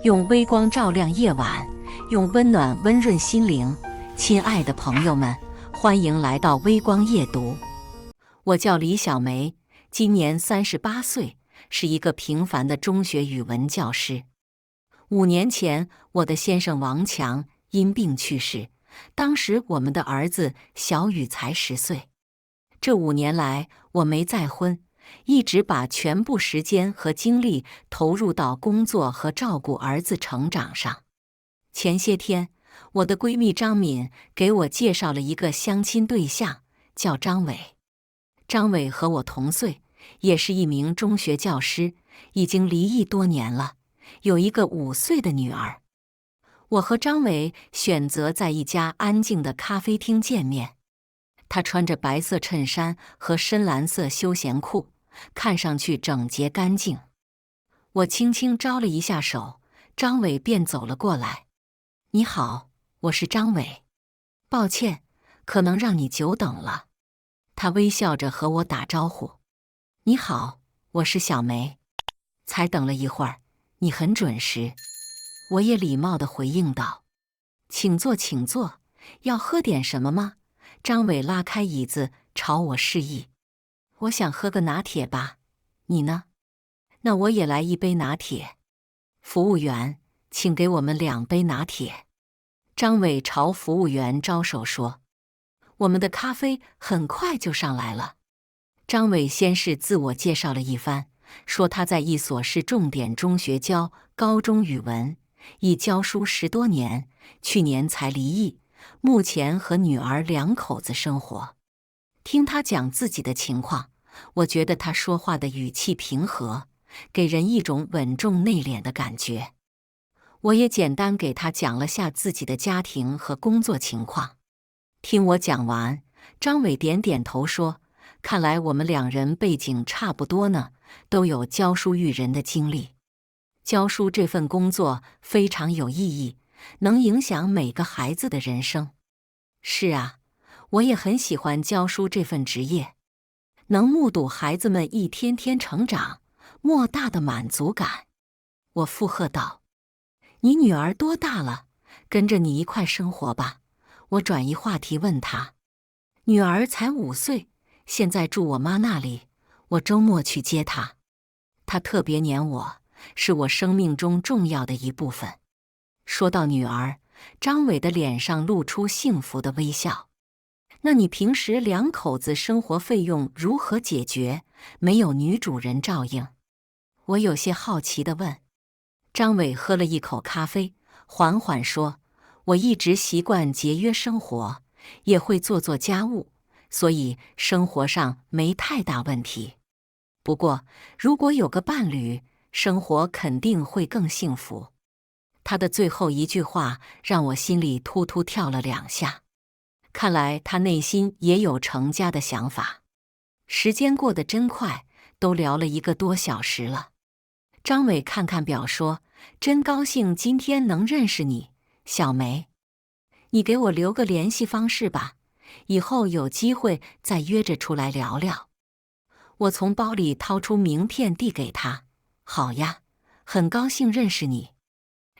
用微光照亮夜晚，用温暖温润心灵。亲爱的朋友们，欢迎来到微光夜读。我叫李小梅，今年38岁，是一个平凡的中学语文教师。5年前，我的先生王强因病去世，当时我们的儿子小雨才10岁。这5年来，我没再婚，一直把全部时间和精力投入到工作和照顾儿子成长上。前些天，我的闺蜜张敏给我介绍了一个相亲对象，叫张伟。张伟和我同岁，也是一名中学教师，已经离异多年了，有一个5岁的女儿。我和张伟选择在一家安静的咖啡厅见面。他穿着白色衬衫和深蓝色休闲裤，看上去整洁干净。我轻轻招了一下手，张伟便走了过来。你好，我是张伟。抱歉，可能让你久等了。他微笑着和我打招呼。你好，我是小梅。才等了一会儿，你很准时。我也礼貌地回应道。请坐，请坐。要喝点什么吗？张伟拉开椅子朝我示意。我想喝个拿铁吧，你呢？那我也来一杯拿铁。服务员，请给我们2杯拿铁。张伟朝服务员招手说。我们的咖啡很快就上来了。张伟先是自我介绍了一番，说他在一所市重点中学教高中语文，已教书10多年，去年才离异，目前和女儿2口子生活。听他讲自己的情况，我觉得他说话的语气平和，给人一种稳重内敛的感觉。我也简单给他讲了下自己的家庭和工作情况。听我讲完，张伟点点头说，看来我们2人背景差不多呢，都有教书育人的经历。教书这份工作非常有意义，能影响每个孩子的人生。是啊，我也很喜欢教书这份职业，能目睹孩子们一天天成长，莫大的满足感。我附和道。你女儿多大了？跟着你一块生活吧。我转移话题问她。女儿才5岁，现在住我妈那里，我周末去接她。她特别黏我，是我生命中重要的一部分。说到女儿，张伟的脸上露出幸福的微笑。那你平时2口子生活费用如何解决？没有女主人照应？我有些好奇地问。张伟喝了一口咖啡，缓缓说，我一直习惯节约生活，也会做做家务，所以生活上没太大问题。不过，如果有个伴侣，生活肯定会更幸福。他的最后一句话让我心里突突跳了2下。看来他内心也有成家的想法。时间过得真快，都聊了1个多小时了。张伟看看表说，真高兴今天能认识你，小梅。你给我留个联系方式吧，以后有机会再约着出来聊聊。我从包里掏出名片递给他。好呀，很高兴认识你。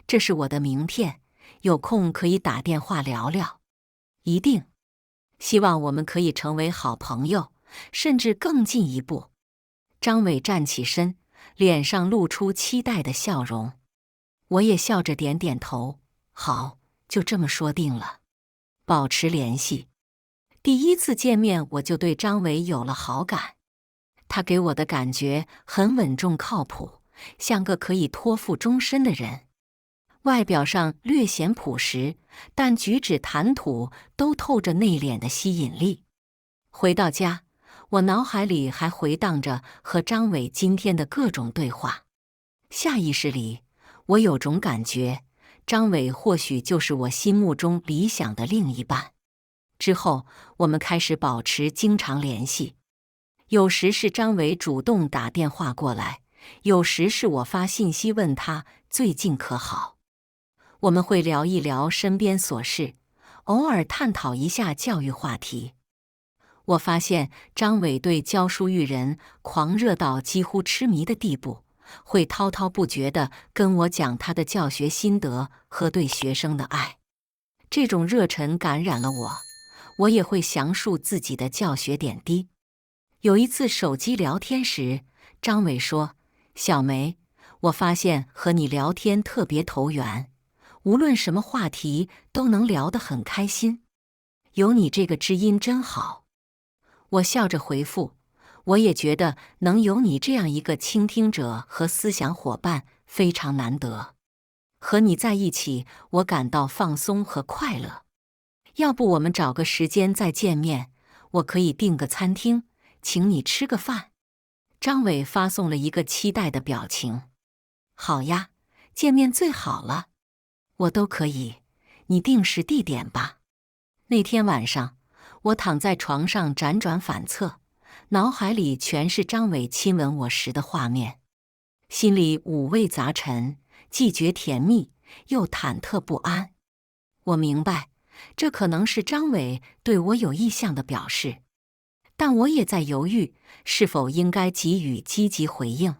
这是我的名片，有空可以打电话聊聊。一定。希望我们可以成为好朋友，甚至更进一步。张伟站起身，脸上露出期待的笑容。我也笑着点点头。好，就这么说定了。保持联系。第1次见面我就对张伟有了好感。他给我的感觉很稳重靠谱，像个可以托付终身的人。外表上略显朴实，但举止谈吐都透着内敛的吸引力。回到家，我脑海里还回荡着和张伟今天的各种对话。下意识里，我有种感觉，张伟或许就是我心目中理想的另一半。之后，我们开始保持经常联系。有时是张伟主动打电话过来，有时是我发信息问他最近可好。我们会聊一聊身边琐事，偶尔探讨一下教育话题。我发现张伟对教书育人狂热到几乎痴迷的地步，会滔滔不绝地跟我讲他的教学心得和对学生的爱。这种热忱感染了我，我也会详述自己的教学点滴。有一次手机聊天时，张伟说：“小梅，我发现和你聊天特别投缘，无论什么话题都能聊得很开心。有你这个知音真好。”我笑着回复：“我也觉得能有你这样一个倾听者和思想伙伴非常难得。和你在一起，我感到放松和快乐。要不我们找个时间再见面，我可以订个餐厅，请你吃个饭。”张伟发送了一个期待的表情。好呀，见面最好了。我都可以，你定时地点吧。那天晚上，我躺在床上辗转反侧，脑海里全是张伟亲吻我时的画面，心里五味杂陈，既觉甜蜜，又忐忑不安。我明白，这可能是张伟对我有意向的表示，但我也在犹豫，是否应该给予积极回应。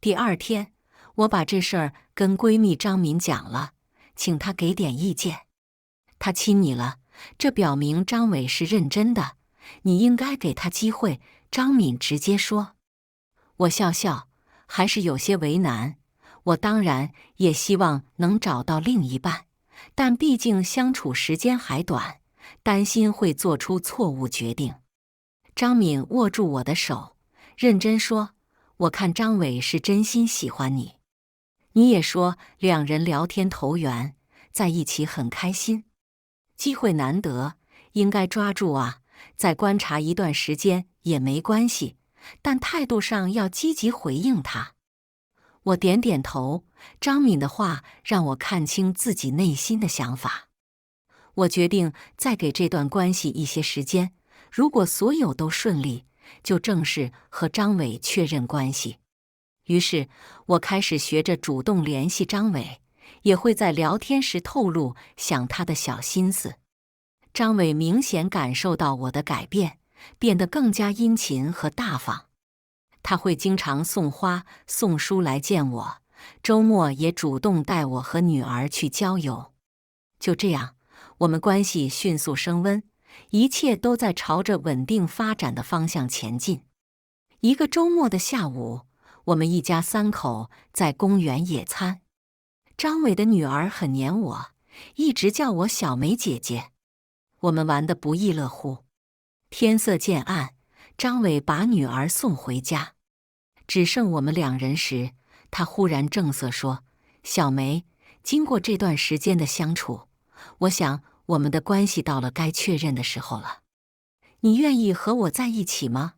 第二天，我把这事儿跟闺蜜张敏讲了，请她给点意见。她亲你了，这表明张伟是认真的，你应该给他机会。张敏直接说。我笑笑，还是有些为难。我当然也希望能找到另一半，但毕竟相处时间还短，担心会做出错误决定。张敏握住我的手，认真说：“我看张伟是真心喜欢你，你也说两人聊天投缘，在一起很开心。机会难得，应该抓住啊！再观察一段时间也没关系，但态度上要积极回应他。”我点点头，张敏的话让我看清自己内心的想法。我决定再给这段关系一些时间，如果所有都顺利，就正式和张伟确认关系。于是，我开始学着主动联系张伟，也会在聊天时透露想他的小心思。张伟明显感受到我的改变，变得更加殷勤和大方。他会经常送花、送书来见我，周末也主动带我和女儿去郊游。就这样，我们关系迅速升温，一切都在朝着稳定发展的方向前进。一个周末的下午，我们一家三口在公园野餐。张伟的女儿很黏我，一直叫我小梅姐姐。我们玩得不亦乐乎。天色渐暗，张伟把女儿送回家，只剩我们两人时，他忽然正色说：“小梅，经过这段时间的相处，我想我们的关系到了该确认的时候了。你愿意和我在一起吗？”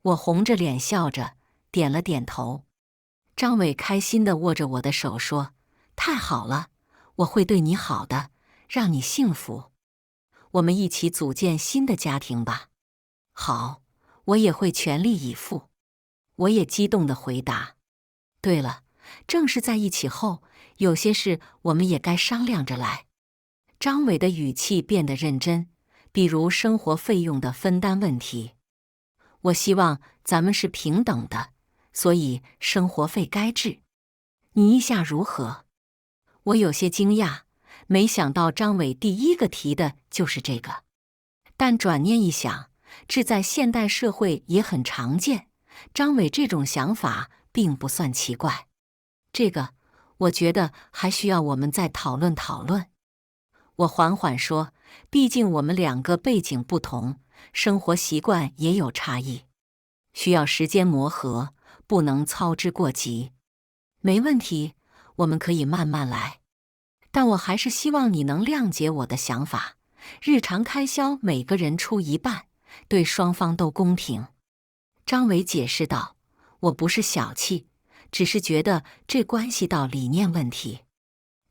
我红着脸笑着，点了点头。张伟开心地握着我的手说：“太好了，我会对你好的，让你幸福。我们一起组建新的家庭吧。”“好，我也会全力以赴。”我也激动地回答。对了，正式在一起后，有些事我们也该商量着来。张伟的语气变得认真，比如生活费用的分担问题。我希望咱们是平等的，所以生活费该治。你意下如何？我有些惊讶，没想到张伟第一个提的就是这个。但转念一想，这在现代社会也很常见，张伟这种想法并不算奇怪。这个，我觉得还需要我们再讨论讨论。我缓缓说，毕竟我们两个背景不同，生活习惯也有差异，需要时间磨合，不能操之过急。没问题，我们可以慢慢来。但我还是希望你能谅解我的想法，日常开销每个人出一半，对双方都公平。张伟解释道，我不是小气，只是觉得这关系到理念问题。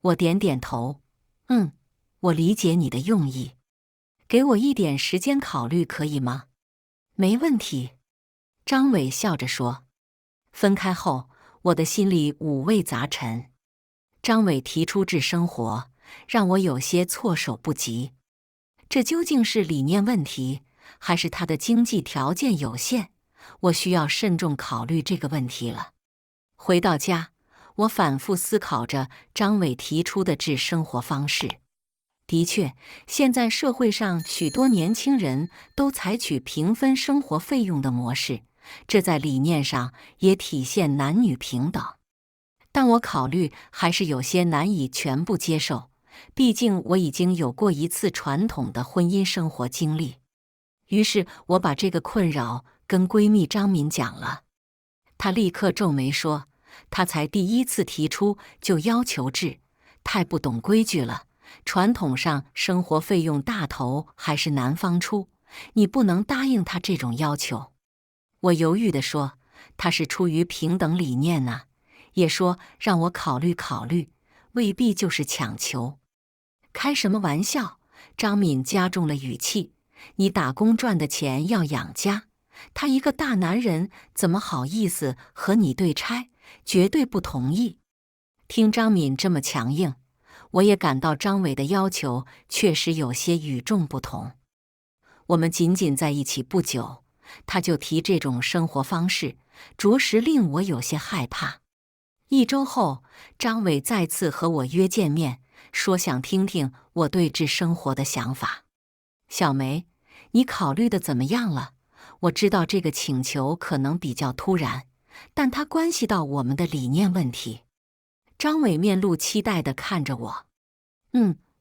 我点点头，我理解你的用意。给我一点时间考虑可以吗？没问题。张伟笑着说。分开后，我的心里五味杂陈。张伟提出治生活，让我有些措手不及。这究竟是理念问题，还是他的经济条件有限？我需要慎重考虑这个问题了。回到家，我反复思考着张伟提出的治生活方式。的确，现在社会上许多年轻人都采取平分生活费用的模式，这在理念上也体现男女平等。但我考虑还是有些难以全部接受，毕竟我已经有过一次传统的婚姻生活经历。于是我把这个困扰跟闺蜜张敏讲了，她立刻皱眉说，她才第一次提出就要求治，太不懂规矩了。传统上生活费用大头还是男方出，你不能答应他这种要求。我犹豫地说，他是出于平等理念呢，也说让我考虑考虑，未必就是强求。开什么玩笑？张敏加重了语气，你打工赚的钱要养家，他一个大男人怎么好意思和你对拆？绝对不同意。听张敏这么强硬，我也感到张伟的要求确实有些与众不同。我们仅仅在一起不久，他就提这种生活方式，着实令我有些害怕。1周后，张伟再次和我约见面，说想听听我对治生活的想法。小梅，你考虑的怎么样了？我知道这个请求可能比较突然，但它关系到我们的理念问题。张伟面露期待地看着我。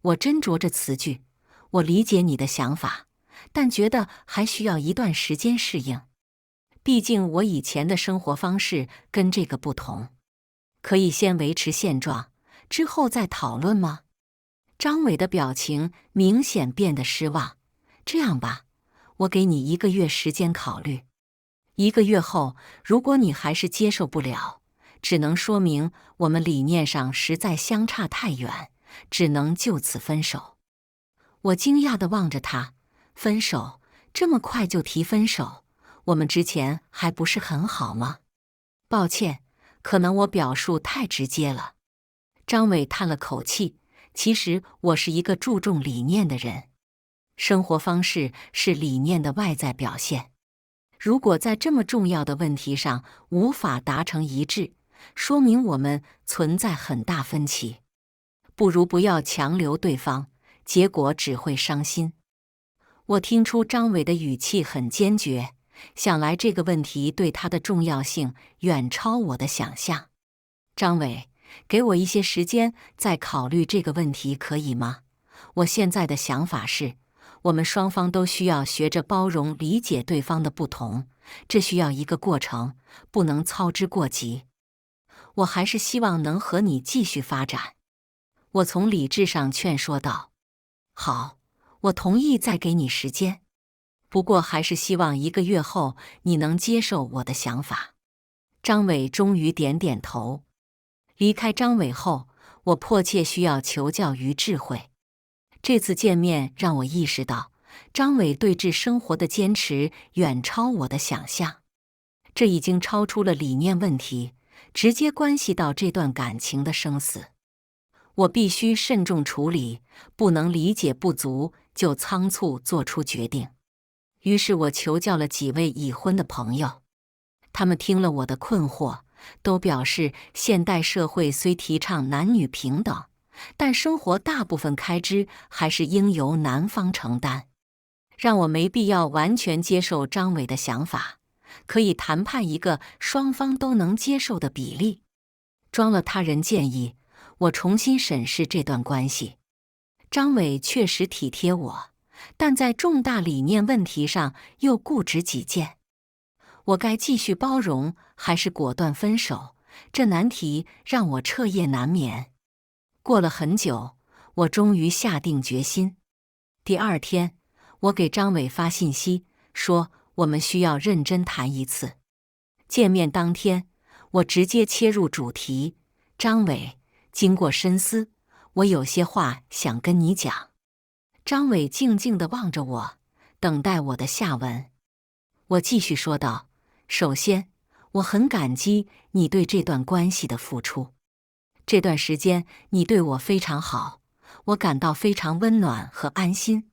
我斟酌着词句，我理解你的想法，但觉得还需要一段时间适应。毕竟我以前的生活方式跟这个不同。可以先维持现状，之后再讨论吗？张伟的表情明显变得失望。这样吧，我给你1个月时间考虑。1个月后，如果你还是接受不了，只能说明我们理念上实在相差太远，只能就此分手。我惊讶地望着他，分手？这么快就提分手？我们之前还不是很好吗？抱歉，可能我表述太直接了。张伟叹了口气，其实我是一个注重理念的人，生活方式是理念的外在表现。如果在这么重要的问题上无法达成一致，说明我们存在很大分歧。不如不要强留对方，结果只会伤心。我听出张伟的语气很坚决，想来这个问题对他的重要性远超我的想象。张伟，给我一些时间再考虑这个问题，可以吗？我现在的想法是，我们双方都需要学着包容理解对方的不同，这需要一个过程，不能操之过急。我还是希望能和你继续发展。我从理智上劝说道，好，我同意再给你时间，不过还是希望1个月后你能接受我的想法。张伟终于点点头。离开张伟后，我迫切需要求教于智慧。这次见面让我意识到，张伟对治生活的坚持远超我的想象。这已经超出了理念问题，直接关系到这段感情的生死。我必须慎重处理，不能理解不足就仓促做出决定。于是我求教了几位已婚的朋友，他们听了我的困惑，都表示现代社会虽提倡男女平等，但生活大部分开支还是应由男方承担，让我没必要完全接受张伟的想法，可以谈判一个双方都能接受的比例。装了他人建议，我重新审视这段关系。张伟确实体贴我，但在重大理念问题上又固执己见。我该继续包容，还是果断分手？这难题让我彻夜难眠。过了很久，我终于下定决心。第2天，我给张伟发信息，说我们需要认真谈一次。见面当天，我直接切入主题，张伟，经过深思，我有些话想跟你讲。张伟静静地望着我，等待我的下文。我继续说道，首先，我很感激你对这段关系的付出。这段时间你对我非常好，我感到非常温暖和安心。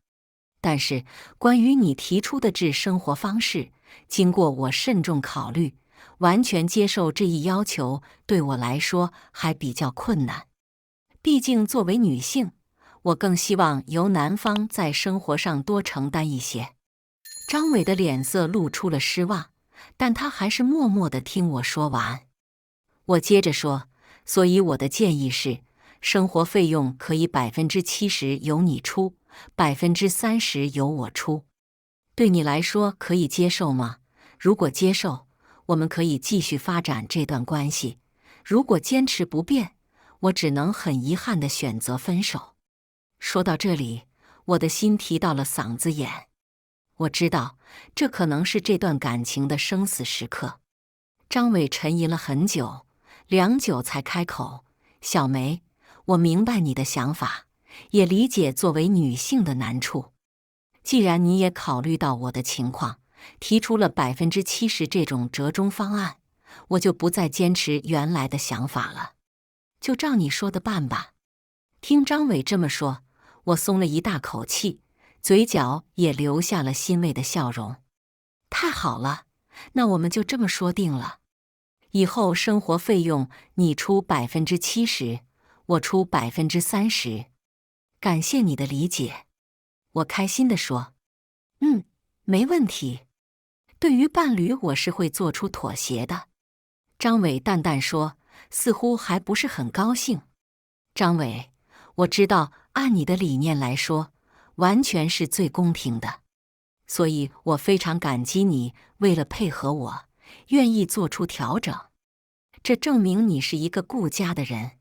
但是，关于你提出的治生活方式，经过我慎重考虑，完全接受这一要求对我来说还比较困难。毕竟作为女性，我更希望由男方在生活上多承担一些。张伟的脸色露出了失望，但他还是默默地听我说完。我接着说，所以我的建议是，生活费用可以70%由你出，30%由我出。对你来说可以接受吗？如果接受，我们可以继续发展这段关系；如果坚持不变，我只能很遗憾地选择分手。说到这里，我的心提到了嗓子眼。我知道，这可能是这段感情的生死时刻。张伟沉吟了很久，良久才开口：“小梅，我明白你的想法，也理解作为女性的难处。既然你也考虑到我的情况，提出了70%这种折中方案，我就不再坚持原来的想法了，就照你说的办吧。”听张伟这么说，我松了一大口气，嘴角也留下了欣慰的笑容。太好了，那我们就这么说定了。以后生活费用你出70%，我出30%。感谢你的理解。我开心地说。没问题。对于伴侣，我是会做出妥协的。张伟淡淡说，似乎还不是很高兴。张伟，我知道按你的理念来说，完全是最公平的，所以我非常感激你为了配合我，愿意做出调整。这证明你是一个顾家的人。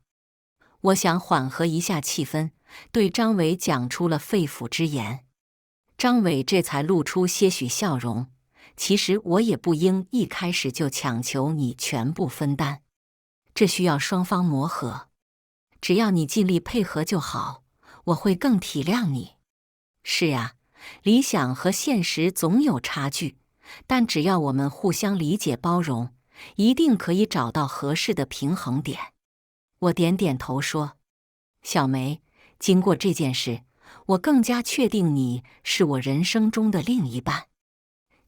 我想缓和一下气氛，对张伟讲出了肺腑之言。张伟这才露出些许笑容。其实我也不应一开始就强求你全部分担，这需要双方磨合。只要你尽力配合就好，我会更体谅你。是呀，理想和现实总有差距，但只要我们互相理解包容，一定可以找到合适的平衡点。我点点头说，小梅，经过这件事，我更加确定你是我人生中的另一半。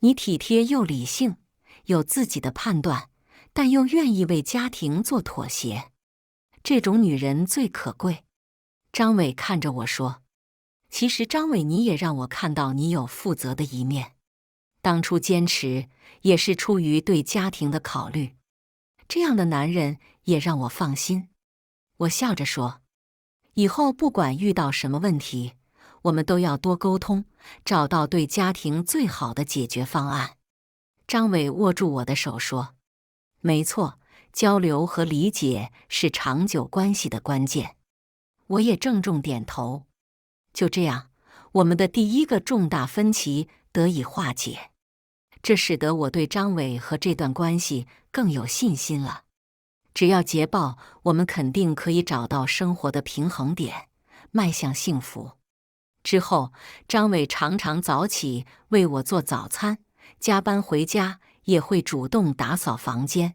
你体贴又理性，有自己的判断，但又愿意为家庭做妥协，这种女人最可贵。张伟看着我说，其实张伟，你也让我看到你有负责的一面。当初坚持也是出于对家庭的考虑，这样的男人也让我放心。我笑着说，以后不管遇到什么问题，我们都要多沟通，找到对家庭最好的解决方案。张伟握住我的手说，没错，交流和理解是长久关系的关键。我也郑重点头。就这样，我们的第一个重大分歧得以化解，这使得我对张伟和这段关系更有信心了。只要捷报，我们肯定可以找到生活的平衡点，迈向幸福。之后，张伟常常早起为我做早餐，加班回家也会主动打扫房间。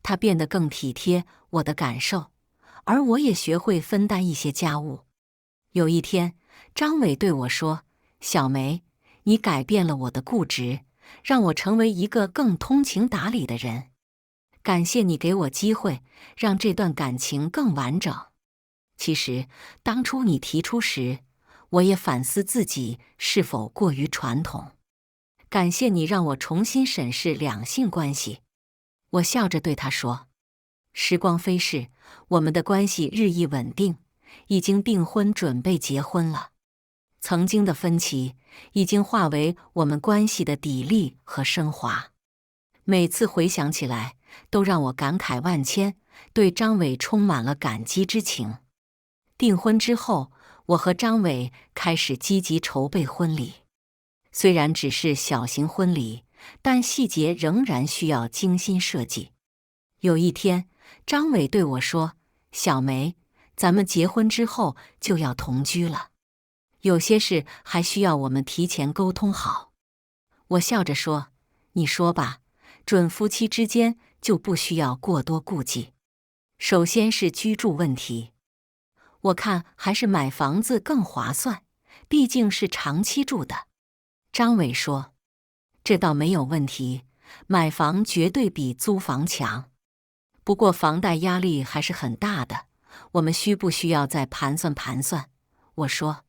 他变得更体贴我的感受，而我也学会分担一些家务。有一天，张伟对我说，小梅，你改变了我的固执，让我成为一个更通情达理的人。感谢你给我机会，让这段感情更完整。其实，当初你提出时，我也反思自己是否过于传统。感谢你让我重新审视两性关系。我笑着对他说，时光飞逝，我们的关系日益稳定，已经订婚准备结婚了。曾经的分歧已经化为我们关系的砥砺和升华。每次回想起来，都让我感慨万千，对张伟充满了感激之情。订婚之后，我和张伟开始积极筹备婚礼。虽然只是小型婚礼，但细节仍然需要精心设计。有一天，张伟对我说，小梅，咱们结婚之后就要同居了，有些事还需要我们提前沟通好。我笑着说，你说吧，准夫妻之间就不需要过多顾忌。首先是居住问题，我看还是买房子更划算，毕竟是长期住的。张伟说，这倒没有问题，买房绝对比租房强。不过房贷压力还是很大的，我们需不需要再盘算盘算？我说，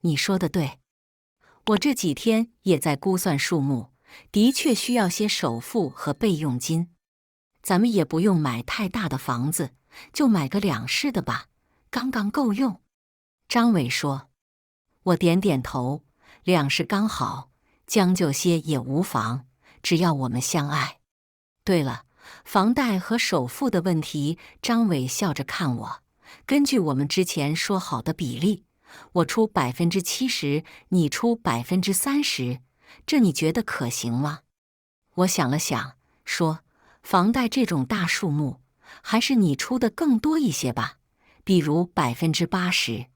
你说的对，我这几天也在估算数目，的确需要些首付和备用金。咱们也不用买太大的房子，就买个2室的吧，刚刚够用。张伟说。我点点头，2室刚好，将就些也无妨，只要我们相爱。对了，房贷和首付的问题，张伟笑着看我。根据我们之前说好的比例，我出70%，你出30%，这你觉得可行吗？我想了想，说，房贷这种大数目，还是你出的更多一些吧，比如80%。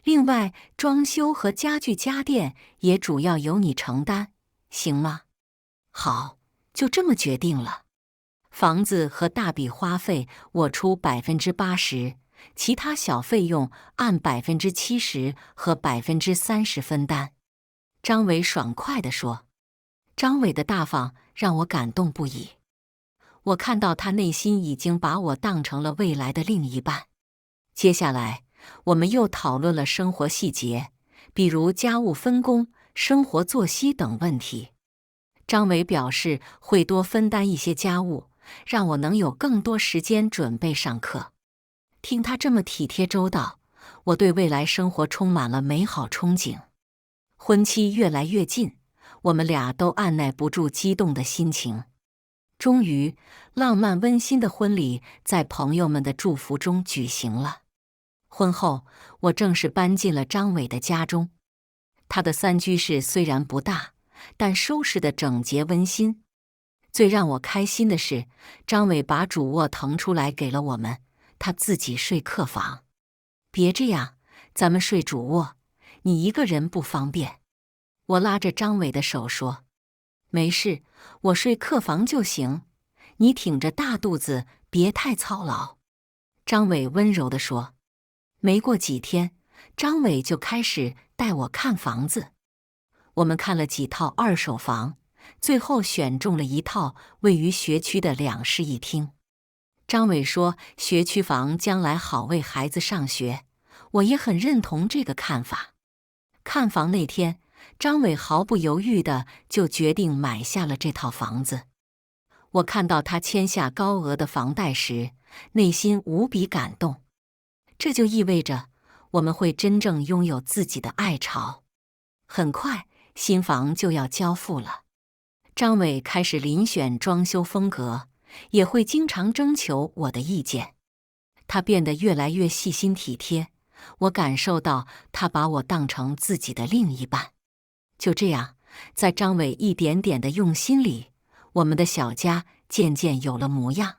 另外，装修和家具家电也主要由你承担，行吗？好，就这么决定了。房子和大笔花费我出80%，其他小费用按70%和30%分担。张伟爽快地说。张伟的大方让我感动不已。我看到他内心已经把我当成了未来的另一半。接下来，我们又讨论了生活细节，比如家务分工、生活作息等问题。张伟表示会多分担一些家务，让我能有更多时间准备上课。听他这么体贴周到，我对未来生活充满了美好憧憬。婚期越来越近，我们俩都按耐不住激动的心情。终于，浪漫温馨的婚礼在朋友们的祝福中举行了。婚后，我正式搬进了张伟的家中。他的3居室虽然不大，但收拾得整洁温馨。最让我开心的是，张伟把主卧腾出来给了我们，他自己睡客房。别这样，咱们睡主卧，你一个人不方便。我拉着张伟的手说，没事，我睡客房就行，你挺着大肚子，别太操劳。张伟温柔地说。没过几天，张伟就开始带我看房子。我们看了几套2手房，最后选中了一套位于学区的2室1厅。张伟说，学区房将来好为孩子上学，我也很认同这个看法。看房那天，张伟毫不犹豫地就决定买下了这套房子。我看到他签下高额的房贷时，内心无比感动。这就意味着我们会真正拥有自己的爱巢。很快，新房就要交付了。张伟开始遴选装修风格，也会经常征求我的意见。他变得越来越细心体贴，我感受到他把我当成自己的另一半。就这样，在张伟一点点的用心里，我们的小家渐渐有了模样。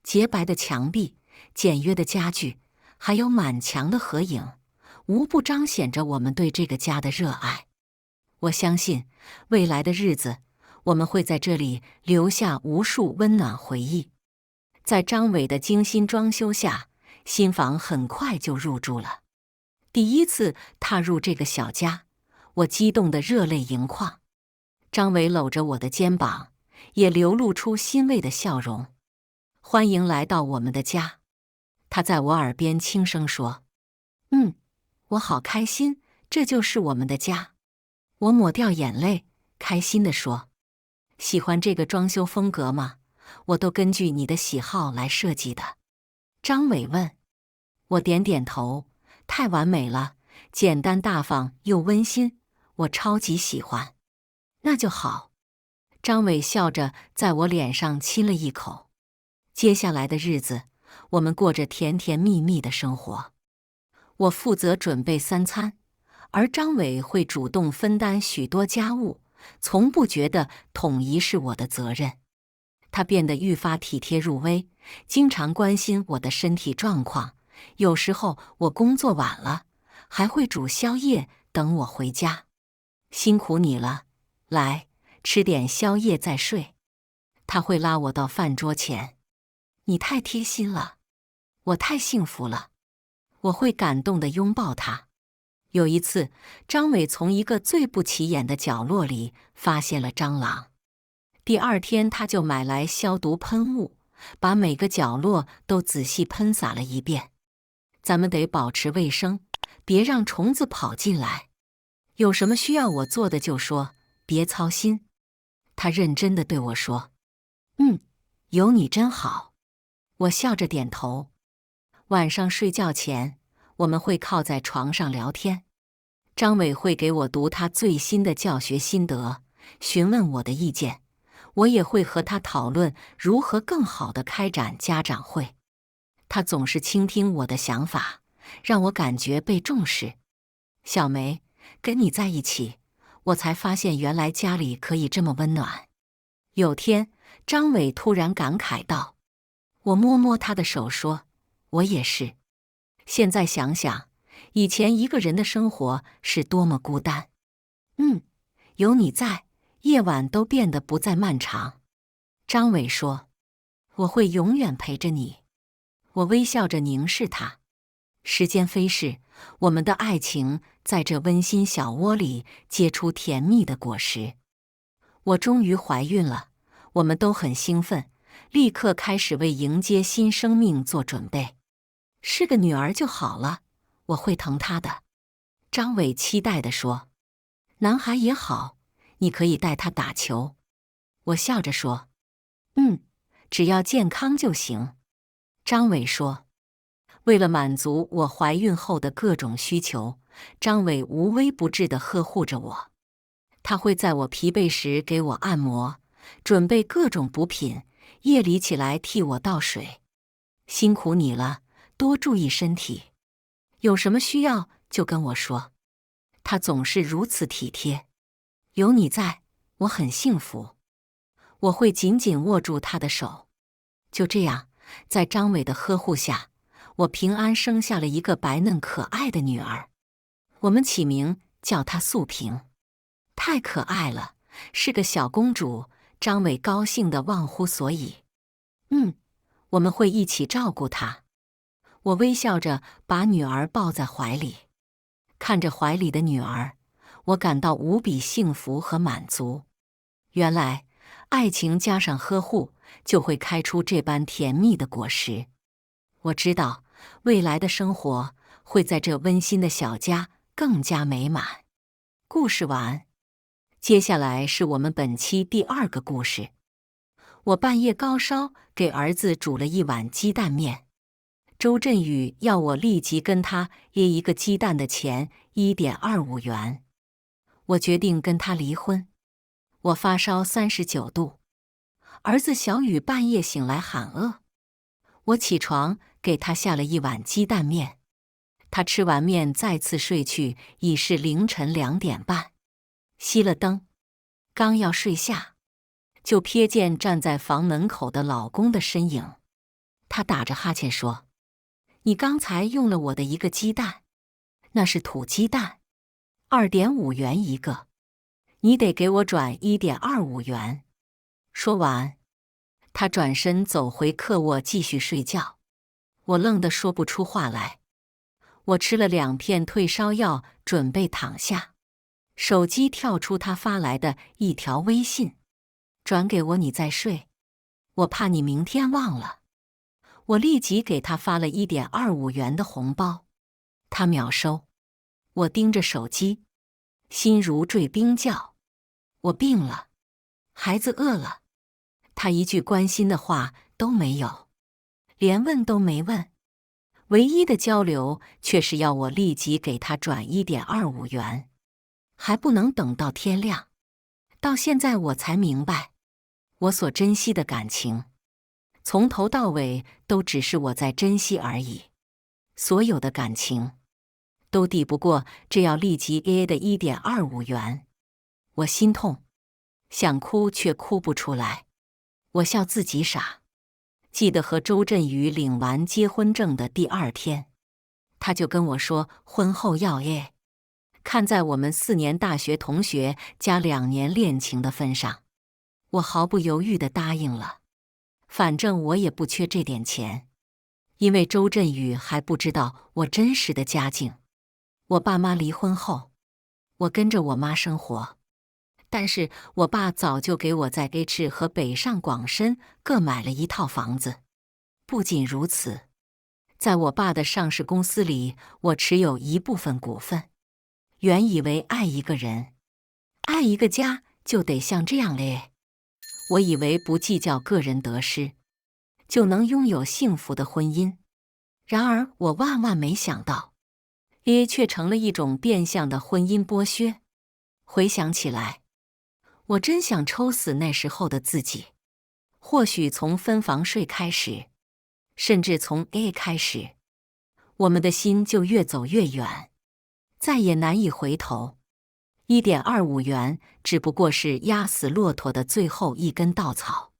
洁白的墙壁，简约的家具，还有满墙的合影，无不彰显着我们对这个家的热爱。我相信，未来的日子，我们会在这里留下无数温暖回忆。在张伟的精心装修下，新房很快就入住了。第一次踏入这个小家，我激动得热泪盈眶。张伟搂着我的肩膀，也流露出欣慰的笑容。欢迎来到我们的家。他在我耳边轻声说：“我好开心，这就是我们的家。”我抹掉眼泪，开心地说：“喜欢这个装修风格吗？我都根据你的喜好来设计的。”张伟问。我点点头，太完美了，简单大方又温馨，我超级喜欢。那就好。张伟笑着在我脸上亲了一口。接下来的日子，我们过着甜甜蜜蜜的生活。我负责准备3餐，而张伟会主动分担许多家务，从不觉得统一是我的责任。他变得愈发体贴入微，经常关心我的身体状况。有时候我工作晚了，还会煮宵夜等我回家。辛苦你了，来，吃点宵夜再睡。他会拉我到饭桌前。你太贴心了，我太幸福了。我会感动地拥抱他。有一次，张伟从一个最不起眼的角落里发现了蟑螂。第二天他就买来消毒喷雾，把每个角落都仔细喷洒了一遍。咱们得保持卫生，别让虫子跑进来。有什么需要我做的就说，别操心。他认真地对我说：“有你真好。”我笑着点头。晚上睡觉前，我们会靠在床上聊天。张伟会给我读他最新的教学心得，询问我的意见。我也会和他讨论如何更好地开展家长会。他总是倾听我的想法，让我感觉被重视。小梅，跟你在一起，我才发现原来家里可以这么温暖。有天，张伟突然感慨道。我摸摸他的手说，我也是。现在想想，以前一个人的生活是多么孤单。有你在，夜晚都变得不再漫长。张伟说，我会永远陪着你。我微笑着凝视他。时间飞逝，我们的爱情在这温馨小窝里结出甜蜜的果实。我终于怀孕了，我们都很兴奋，立刻开始为迎接新生命做准备。是个女儿就好了，我会疼她的。张伟期待地说。男孩也好，你可以带他打球。我笑着说，只要健康就行。张伟说。为了满足我怀孕后的各种需求，张伟无微不至地呵护着我。他会在我疲惫时给我按摩，准备各种补品，夜里起来替我倒水。辛苦你了，多注意身体。有什么需要就跟我说。他总是如此体贴。有你在，我很幸福。我会紧紧握住他的手。就这样，在张伟的呵护下，我平安生下了一个白嫩可爱的女儿。我们起名叫她素萍。太可爱了，是个小公主。张伟高兴得忘乎所以。我们会一起照顾她。我微笑着把女儿抱在怀里。看着怀里的女儿，我感到无比幸福和满足。原来，爱情加上呵护，就会开出这般甜蜜的果实。我知道，未来的生活会在这温馨的小家更加美满。故事完。接下来是我们本期第2个故事。我半夜高烧，给儿子煮了一碗鸡蛋面。周振宇要我立即跟他约一个鸡蛋的钱1.25元。我决定跟他离婚。我发烧39度。儿子小雨半夜醒来喊饿。我起床给他下了一碗鸡蛋面。他吃完面再次睡去，已是凌晨2点半。熄了灯，刚要睡下，就瞥见站在房门口的老公的身影。他打着哈欠说，你刚才用了我的一个鸡蛋，那是土鸡蛋，2.5元一个，你得给我转1.25元。说完，他转身走回客卧继续睡觉。我愣得说不出话来。我吃了2片退烧药，准备躺下，手机跳出他发来的一条微信，转给我，你再睡，我怕你明天忘了。我立即给他发了1.25元的红包，他秒收。我盯着手机，心如坠冰窖。我病了，孩子饿了，他一句关心的话都没有，连问都没问。唯一的交流却是要我立即给他转1.25元，还不能等到天亮。到现在我才明白，我所珍惜的感情，从头到尾都只是我在珍惜而已。所有的感情，都抵不过这要立即 AA 的1.25元。我心痛，想哭却哭不出来。我笑自己傻。记得和周振宇领完结婚证的第2天，他就跟我说婚后要 AA。看在我们4年大学同学加2年恋情的份上，我毫不犹豫地答应了。反正我也不缺这点钱，因为周振宇还不知道我真实的家境。我爸妈离婚后，我跟着我妈生活。但是我爸早就给我在 H 和北上广深各买了一套房子。不仅如此，在我爸的上市公司里，我持有一部分股份。原以为爱一个人，爱一个家就得像这样嘞。我以为不计较个人得失，就能拥有幸福的婚姻。然而我万万没想到，却成了一种变相的婚姻剥削。回想起来，我真想抽死那时候的自己。或许从分房睡开始，甚至从 A 开始，我们的心就越走越远，再也难以回头。1.25元只不过是压死骆驼的最后一根稻草，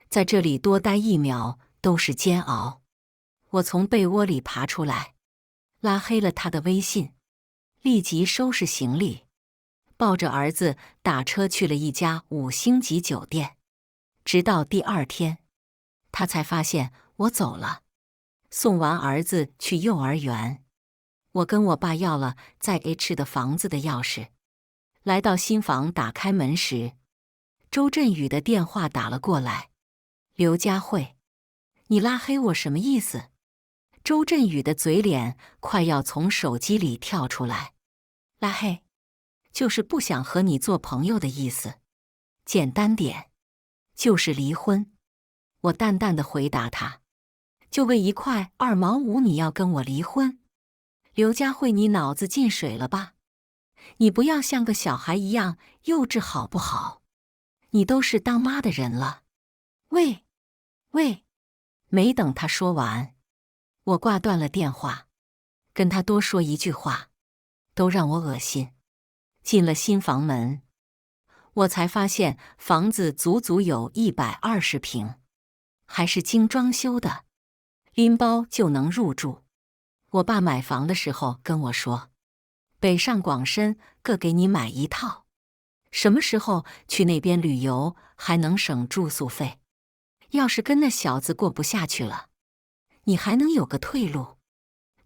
在这里多待1秒都是煎熬。我从被窝里爬出来，拉黑了他的微信，立即收拾行李，抱着儿子打车去了一家5星级酒店。直到第2天，他才发现我走了。送完儿子去幼儿园，我跟我爸要了在 H 的房子的钥匙。来到新房打开门时，周振宇的电话打了过来。刘佳慧，你拉黑我什么意思？周振宇的嘴脸快要从手机里跳出来。拉黑，就是不想和你做朋友的意思。简单点，就是离婚。我淡淡的回答他，就为1块2毛5你要跟我离婚？刘佳慧，你脑子进水了吧？你不要像个小孩一样幼稚好不好？你都是当妈的人了。喂，没等他说完，我挂断了电话。跟他多说一句话，都让我恶心。进了新房门，我才发现房子足足有120平，还是精装修的，拎包就能入住。我爸买房的时候跟我说，北上广深各给你买1套，什么时候去那边旅游还能省住宿费。要是跟那小子过不下去了，你还能有个退路。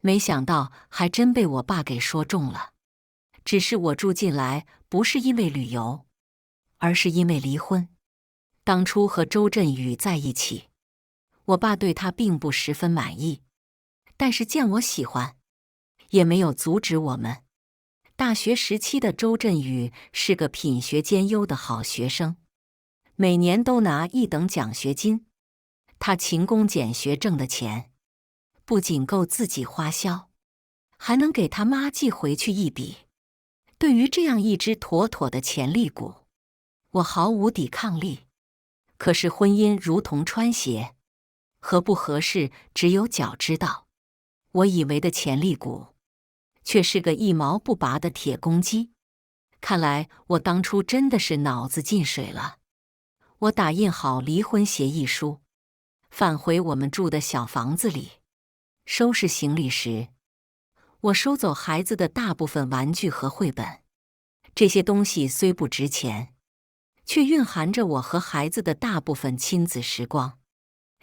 没想到还真被我爸给说中了。只是我住进来不是因为旅游，而是因为离婚。当初和周振宇在一起，我爸对他并不十分满意，但是见我喜欢，也没有阻止我们。大学时期的周振宇是个品学兼优的好学生，每年都拿1等奖学金。他勤工俭学挣的钱，不仅够自己花销，还能给他妈寄回去一笔。对于这样一只妥妥的潜力股，我毫无抵抗力。可是婚姻如同穿鞋，合不合适只有脚知道。我以为的潜力股，却是个1毛不拔的铁公鸡。看来我当初真的是脑子进水了。我打印好离婚协议书，返回我们住的小房子里。收拾行李时，我收走孩子的大部分玩具和绘本。这些东西虽不值钱，却蕴含着我和孩子的大部分亲子时光。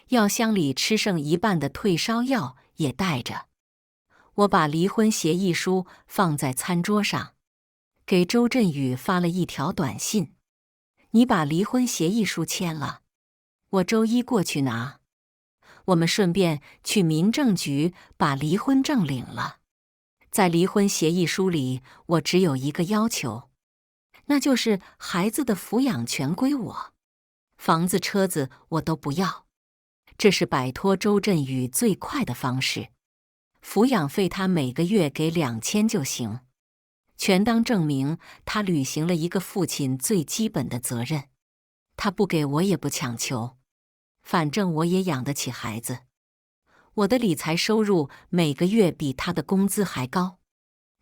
药箱里吃剩1半的退烧药也带着。我把离婚协议书放在餐桌上，给周振宇发了一条短信：你把离婚协议书签了，我周1过去拿。我们顺便去民政局把离婚证领了。在离婚协议书里，我只有一个要求，那就是孩子的抚养权归我，房子车子我都不要。这是摆脱周振宇最快的方式。抚养费他每个月给2000就行，全当证明他履行了一个父亲最基本的责任。他不给我也不强求，反正我也养得起孩子。我的理财收入每个月比他的工资还高。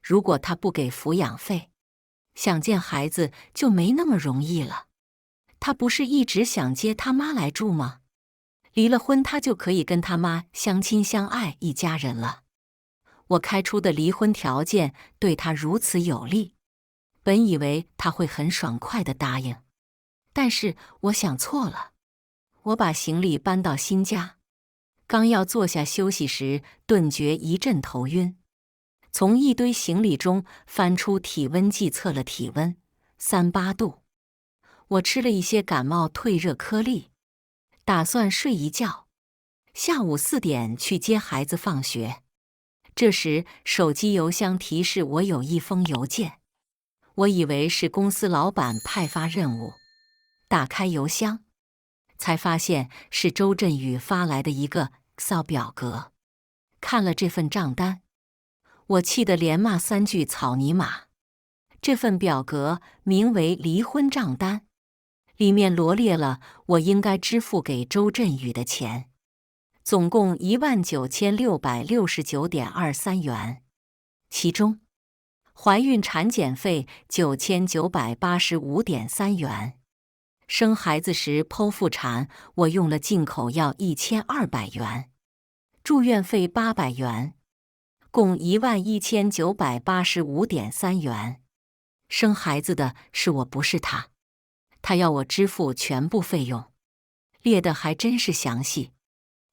如果他不给抚养费，想见孩子就没那么容易了。他不是一直想接他妈来住吗？离了婚他就可以跟他妈相亲相爱一家人了。我开出的离婚条件对他如此有利，本以为他会很爽快地答应，但是我想错了。我把行李搬到新家，刚要坐下休息时，顿觉一阵头晕。从一堆行李中翻出体温计，测了体温，38度。我吃了一些感冒退热颗粒，打算睡一觉。下午4点去接孩子放学，这时手机邮箱提示我有一封邮件，我以为是公司老板派发任务，打开邮箱，才发现是周振宇发来的一个 Excel 表格。看了这份账单，我气得连骂3句草泥马。这份表格名为离婚账单，里面罗列了我应该支付给周振宇的钱，总共19669.23元，其中怀孕产检费9985.3元，生孩子时剖腹产我用了进口药1200元，住院费800元，共11985.3元。生孩子的是我，不是他，他要我支付全部费用，列的还真是详细。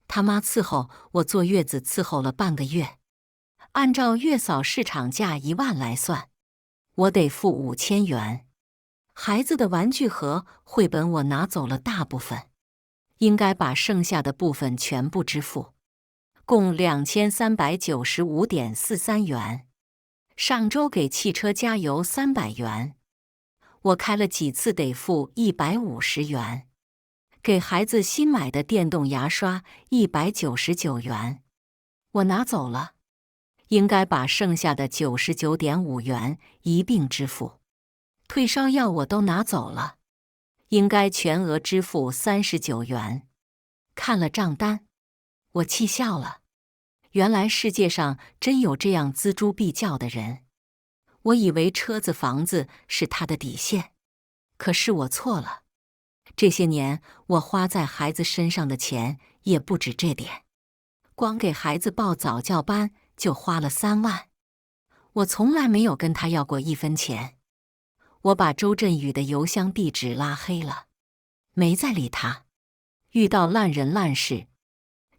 他妈伺候我坐月子伺候了半个月，按照月嫂市场价1万来算，我得付5000元。孩子的玩具盒、绘本我拿走了大部分，应该把剩下的部分全部支付，共2395.43元。上周给汽车加油300元，我开了几次得付150元。给孩子新买的电动牙刷199元，我拿走了，应该把剩下的99.5元一并支付。退烧药我都拿走了，应该全额支付39元。看了账单，我气笑了。原来世界上真有这样锱铢必较的人。我以为车子房子是他的底线，可是我错了。这些年我花在孩子身上的钱也不止这点，光给孩子报早教班就花了3万。我从来没有跟他要过1分钱。我把周振宇的邮箱地址拉黑了，没再理他。遇到烂人烂事，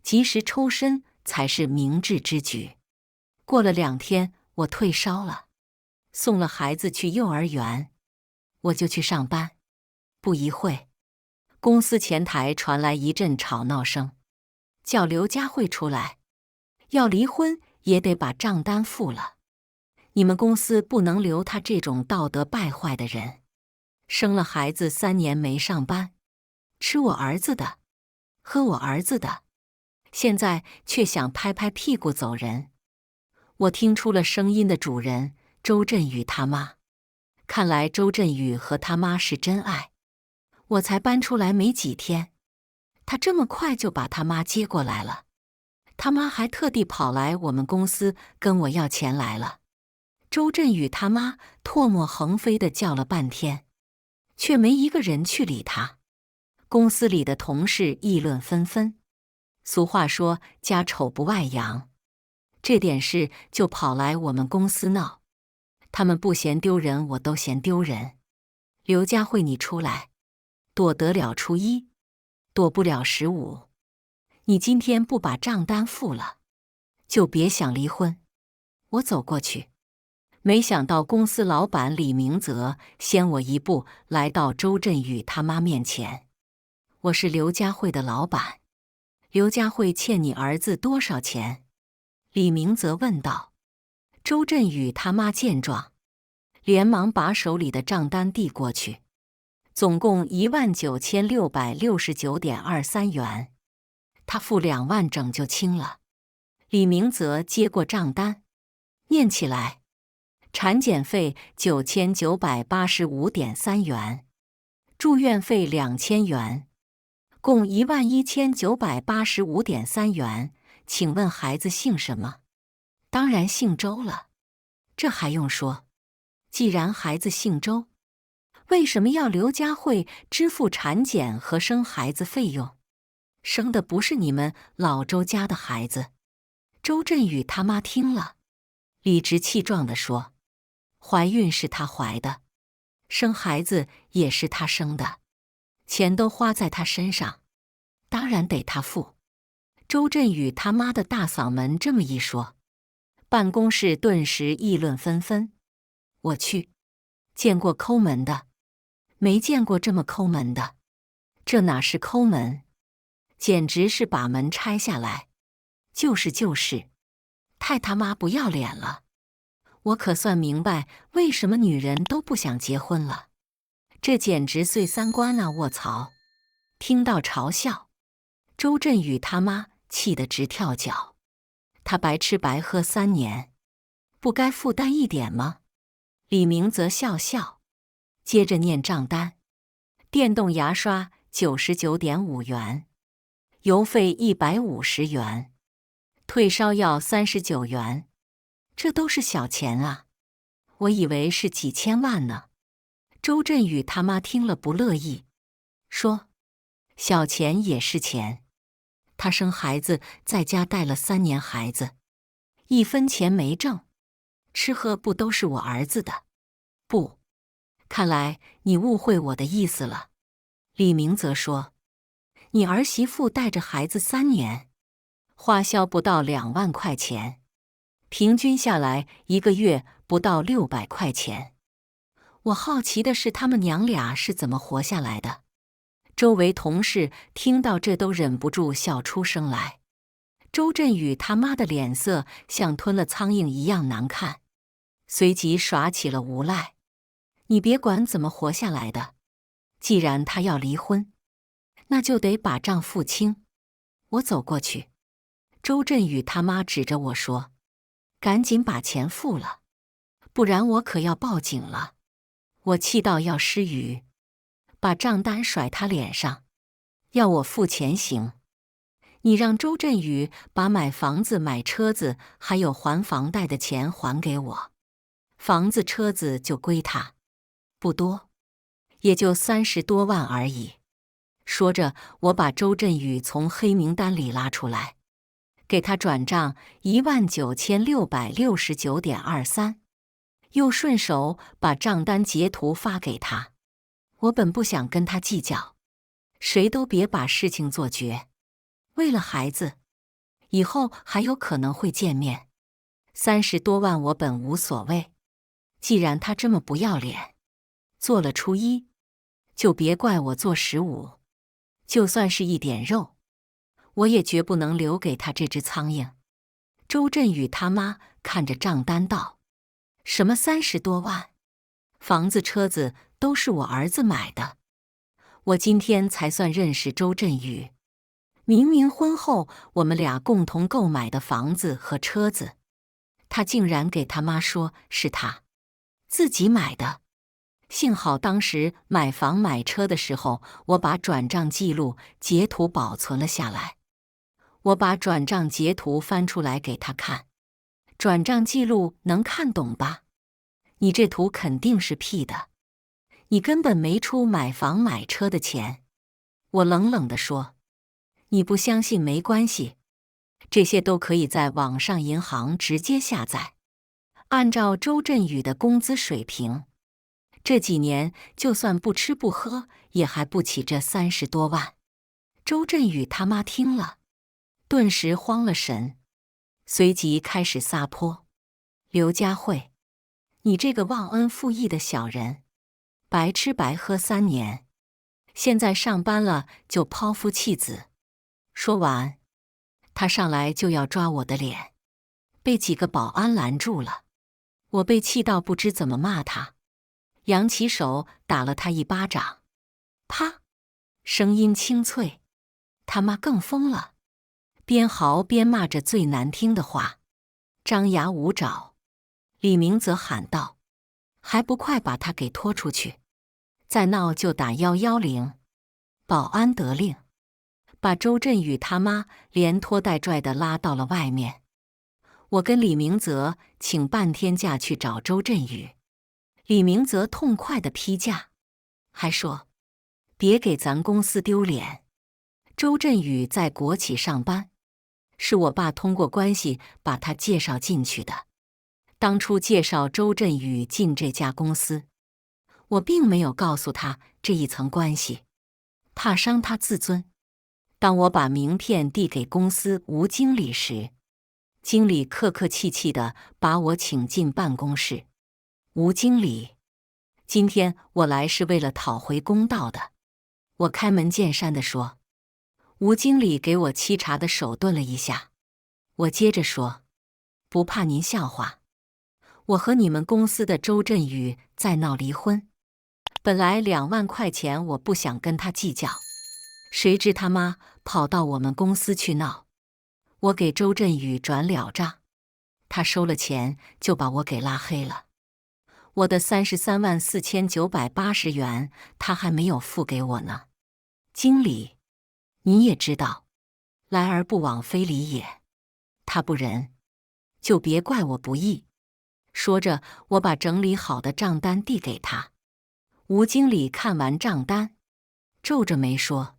及时抽身才是明智之举。过了2天，我退烧了，送了孩子去幼儿园，我就去上班。不一会，公司前台传来一阵吵闹声，叫刘佳慧出来，要离婚也得把账单付了。你们公司不能留他这种道德败坏的人。生了孩子3年没上班，吃我儿子的，喝我儿子的，现在却想拍拍屁股走人。我听出了声音的主人，周振宇他妈。看来周振宇和他妈是真爱。我才搬出来没几天，他这么快就把他妈接过来了。他妈还特地跑来我们公司跟我要钱来了。周振宇他妈唾沫横飞地叫了半天，却没一个人去理他。公司里的同事议论纷纷。俗话说家丑不外扬，这点事就跑来我们公司闹。他们不嫌丢人，我都嫌丢人。刘佳慧，你出来，躲得了初1，躲不了15。你今天不把账单付了，就别想离婚。我走过去，没想到公司老板李明泽先我一步来到周振宇他妈面前。我是刘佳慧的老板，刘佳慧欠你儿子多少钱？李明泽问道。周振宇他妈见状，连忙把手里的账单递过去，总共19669.23元，他付2万整就清了。李明泽接过账单，念起来：产检费9985.3元，住院费2000元，共11985.3元。请问孩子姓什么？当然姓周了，这还用说？既然孩子姓周，为什么要刘佳慧支付产检和生孩子费用？生的不是你们老周家的孩子。周振宇他妈听了，理直气壮地说：怀孕是他怀的，生孩子也是他生的，钱都花在他身上，当然得他付。周振宇他妈的大嗓门这么一说，办公室顿时议论纷纷。我去，见过抠门的，没见过这么抠门的，这哪是抠门，简直是把门拆下来。就是，太他妈不要脸了！我可算明白为什么女人都不想结婚了，这简直碎三观啊！卧槽！听到嘲笑，周振宇他妈气得直跳脚。他白吃白喝3年，不该负担一点吗？李明则笑笑，接着念账单：电动牙刷99.5元，邮费150元，退烧药39元，这都是小钱啊！我以为是几千万呢。周振宇他妈听了不乐意，说：小钱也是钱。他生孩子在家带了3年孩子，1分钱没挣，吃喝不都是我儿子的？不，看来你误会我的意思了。李明则说：你儿媳妇带着孩子3年，花销不到2万块钱，平均下来1个月不到600块钱。我好奇的是他们娘俩是怎么活下来的。周围同事听到这都忍不住笑出声来。周振宇他妈的脸色像吞了苍蝇一样难看，随即耍起了无赖。你别管怎么活下来的，既然他要离婚，那就得把账付清。我走过去，周振宇他妈指着我说：赶紧把钱付了，不然我可要报警了。我气到要失语，把账单甩他脸上，要我付钱行？你让周振宇把买房子、买车子还有还房贷的钱还给我，房子、车子就归他，不多，也就30多万而已。说着，我把周振宇从黑名单里拉出来，给他转账19669.23，又顺手把账单截图发给他。我本不想跟他计较，谁都别把事情做绝。为了孩子，以后还有可能会见面。30多万我本无所谓，既然他这么不要脸，做了初一，就别怪我做15。就算是一点肉，我也绝不能留给他这只苍蝇。周振宇他妈看着账单道：什么30多万？房子车子都是我儿子买的。我今天才算认识周振宇，明明婚后我们俩共同购买的房子和车子，他竟然给他妈说是他自己买的。幸好当时买房买车的时候，我把转账记录截图保存了下来。我把转账截图翻出来给他看，转账记录能看懂吧？你这图肯定是 P 的，你根本没出买房买车的钱。我冷冷地说：你不相信没关系，这些都可以在网上银行直接下载。按照周振宇的工资水平，这几年就算不吃不喝，也还不起这30多万。周振宇他妈听了，顿时慌了神，随即开始撒泼：刘佳慧，你这个忘恩负义的小人，白吃白喝3年，现在上班了就抛夫弃子。说完，他上来就要抓我的脸，被几个保安拦住了。我被气到不知怎么骂他，扬起手打了他一巴掌，啪，声音清脆。他妈更疯了，边嚎边骂着最难听的话，张牙舞爪。李明则喊道：还不快把他给拖出去，再闹就打110。保安得令，把周振宇他妈连拖带拽的拉到了外面。我跟李明泽请半天假去找周振宇，李明泽痛快的批假，还说别给咱公司丢脸。周振宇在国企上班，是我爸通过关系把他介绍进去的。当初介绍周振宇进这家公司，我并没有告诉他这一层关系，怕伤他自尊。当我把名片递给公司吴经理时，经理客客气气地把我请进办公室。吴经理，今天我来是为了讨回公道的。我开门见山地说。吴经理给我沏茶的手顿了一下，我接着说，不怕您笑话，我和你们公司的周振宇在闹离婚。本来2万块钱我不想跟他计较，谁知他妈跑到我们公司去闹，我给周振宇转了账，他收了钱就把我给拉黑了。我的334980元他还没有付给我呢。经理，你也知道，来而不往非礼也，他不仁，就别怪我不义。说着，我把整理好的账单递给他。吴经理看完账单，皱着眉说：“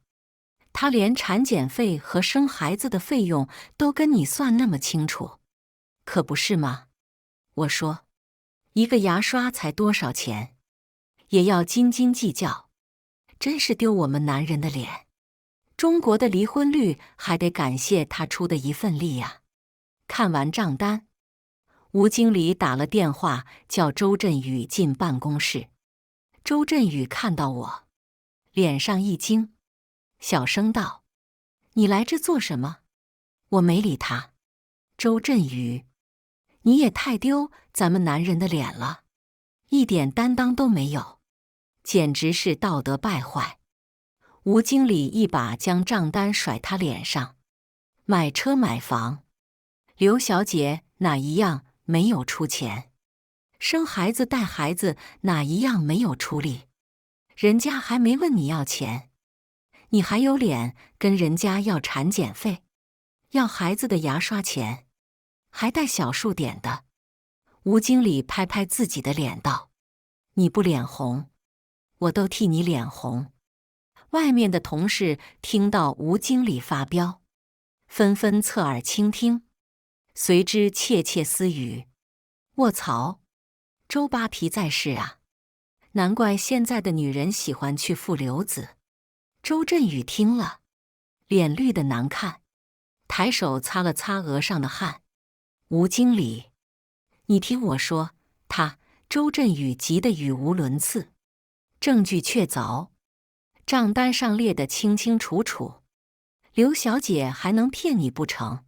他连产检费和生孩子的费用都跟你算那么清楚，可不是吗？”我说：“一个牙刷才多少钱，也要斤斤计较，真是丢我们男人的脸。中国的离婚率还得感谢他出的一份力呀。”看完账单，吴经理打了电话叫周振宇进办公室。周振宇看到我，脸上一惊，小声道：“你来这做什么？”我没理他。周振宇，你也太丢咱们男人的脸了，一点担当都没有，简直是道德败坏。吴经理一把将账单甩他脸上：“买车买房，刘小姐哪一样没有出钱？生孩子带孩子哪一样没有出力？人家还没问你要钱，你还有脸跟人家要产检费，要孩子的牙刷钱，还带小数点的。”吴经理拍拍自己的脸道：“你不脸红，我都替你脸红。”外面的同事听到吴经理发飙，纷纷侧耳倾听，随之窃窃私语：“卧槽，周扒皮在世啊！难怪现在的女人喜欢去负流子。”周振宇听了，脸绿得难看，抬手擦了擦额上的汗。“吴经理，你听我说，他……”周振宇急得语无伦次，证据确凿，账单上列得清清楚楚，刘小姐还能骗你不成？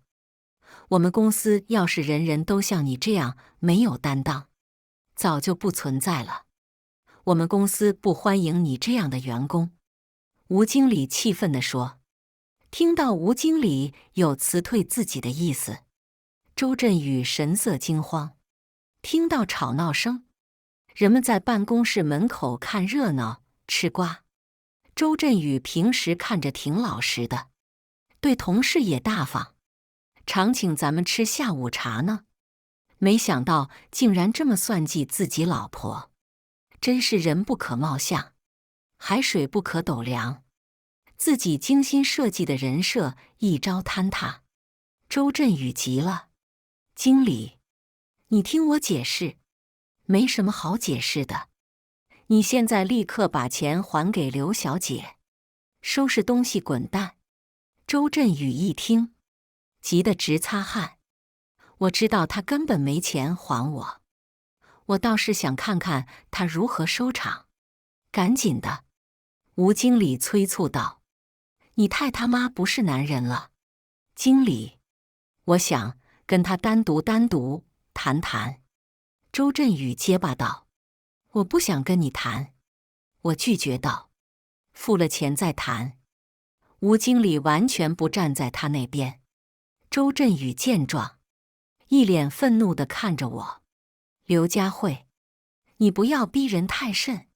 我们公司要是人人都像你这样没有担当，早就不存在了。我们公司不欢迎你这样的员工。”吴经理气愤地说。听到吴经理有辞退自己的意思，周振宇神色惊慌。听到吵闹声，人们在办公室门口看热闹吃瓜。周振宇平时看着挺老实的，对同事也大方，常请咱们吃下午茶呢。没想到竟然这么算计自己老婆，真是人不可貌相，海水不可斗量。自己精心设计的人设一朝坍塌。周振宇急了：“经理，你听我解释。”“没什么好解释的，你现在立刻把钱还给刘小姐，收拾东西滚蛋。”周振宇一听，急得直擦汗。我知道他根本没钱还我，我倒是想看看他如何收场。赶紧的，吴经理催促道：“你太他妈不是男人了。经理，我想跟他单独谈谈。”周振宇结巴道：“我不想跟你谈。”我拒绝道：“付了钱再谈。”吴经理完全不站在他那边。周振宇见状，一脸愤怒地看着我：“刘佳慧，你不要逼人太甚。”“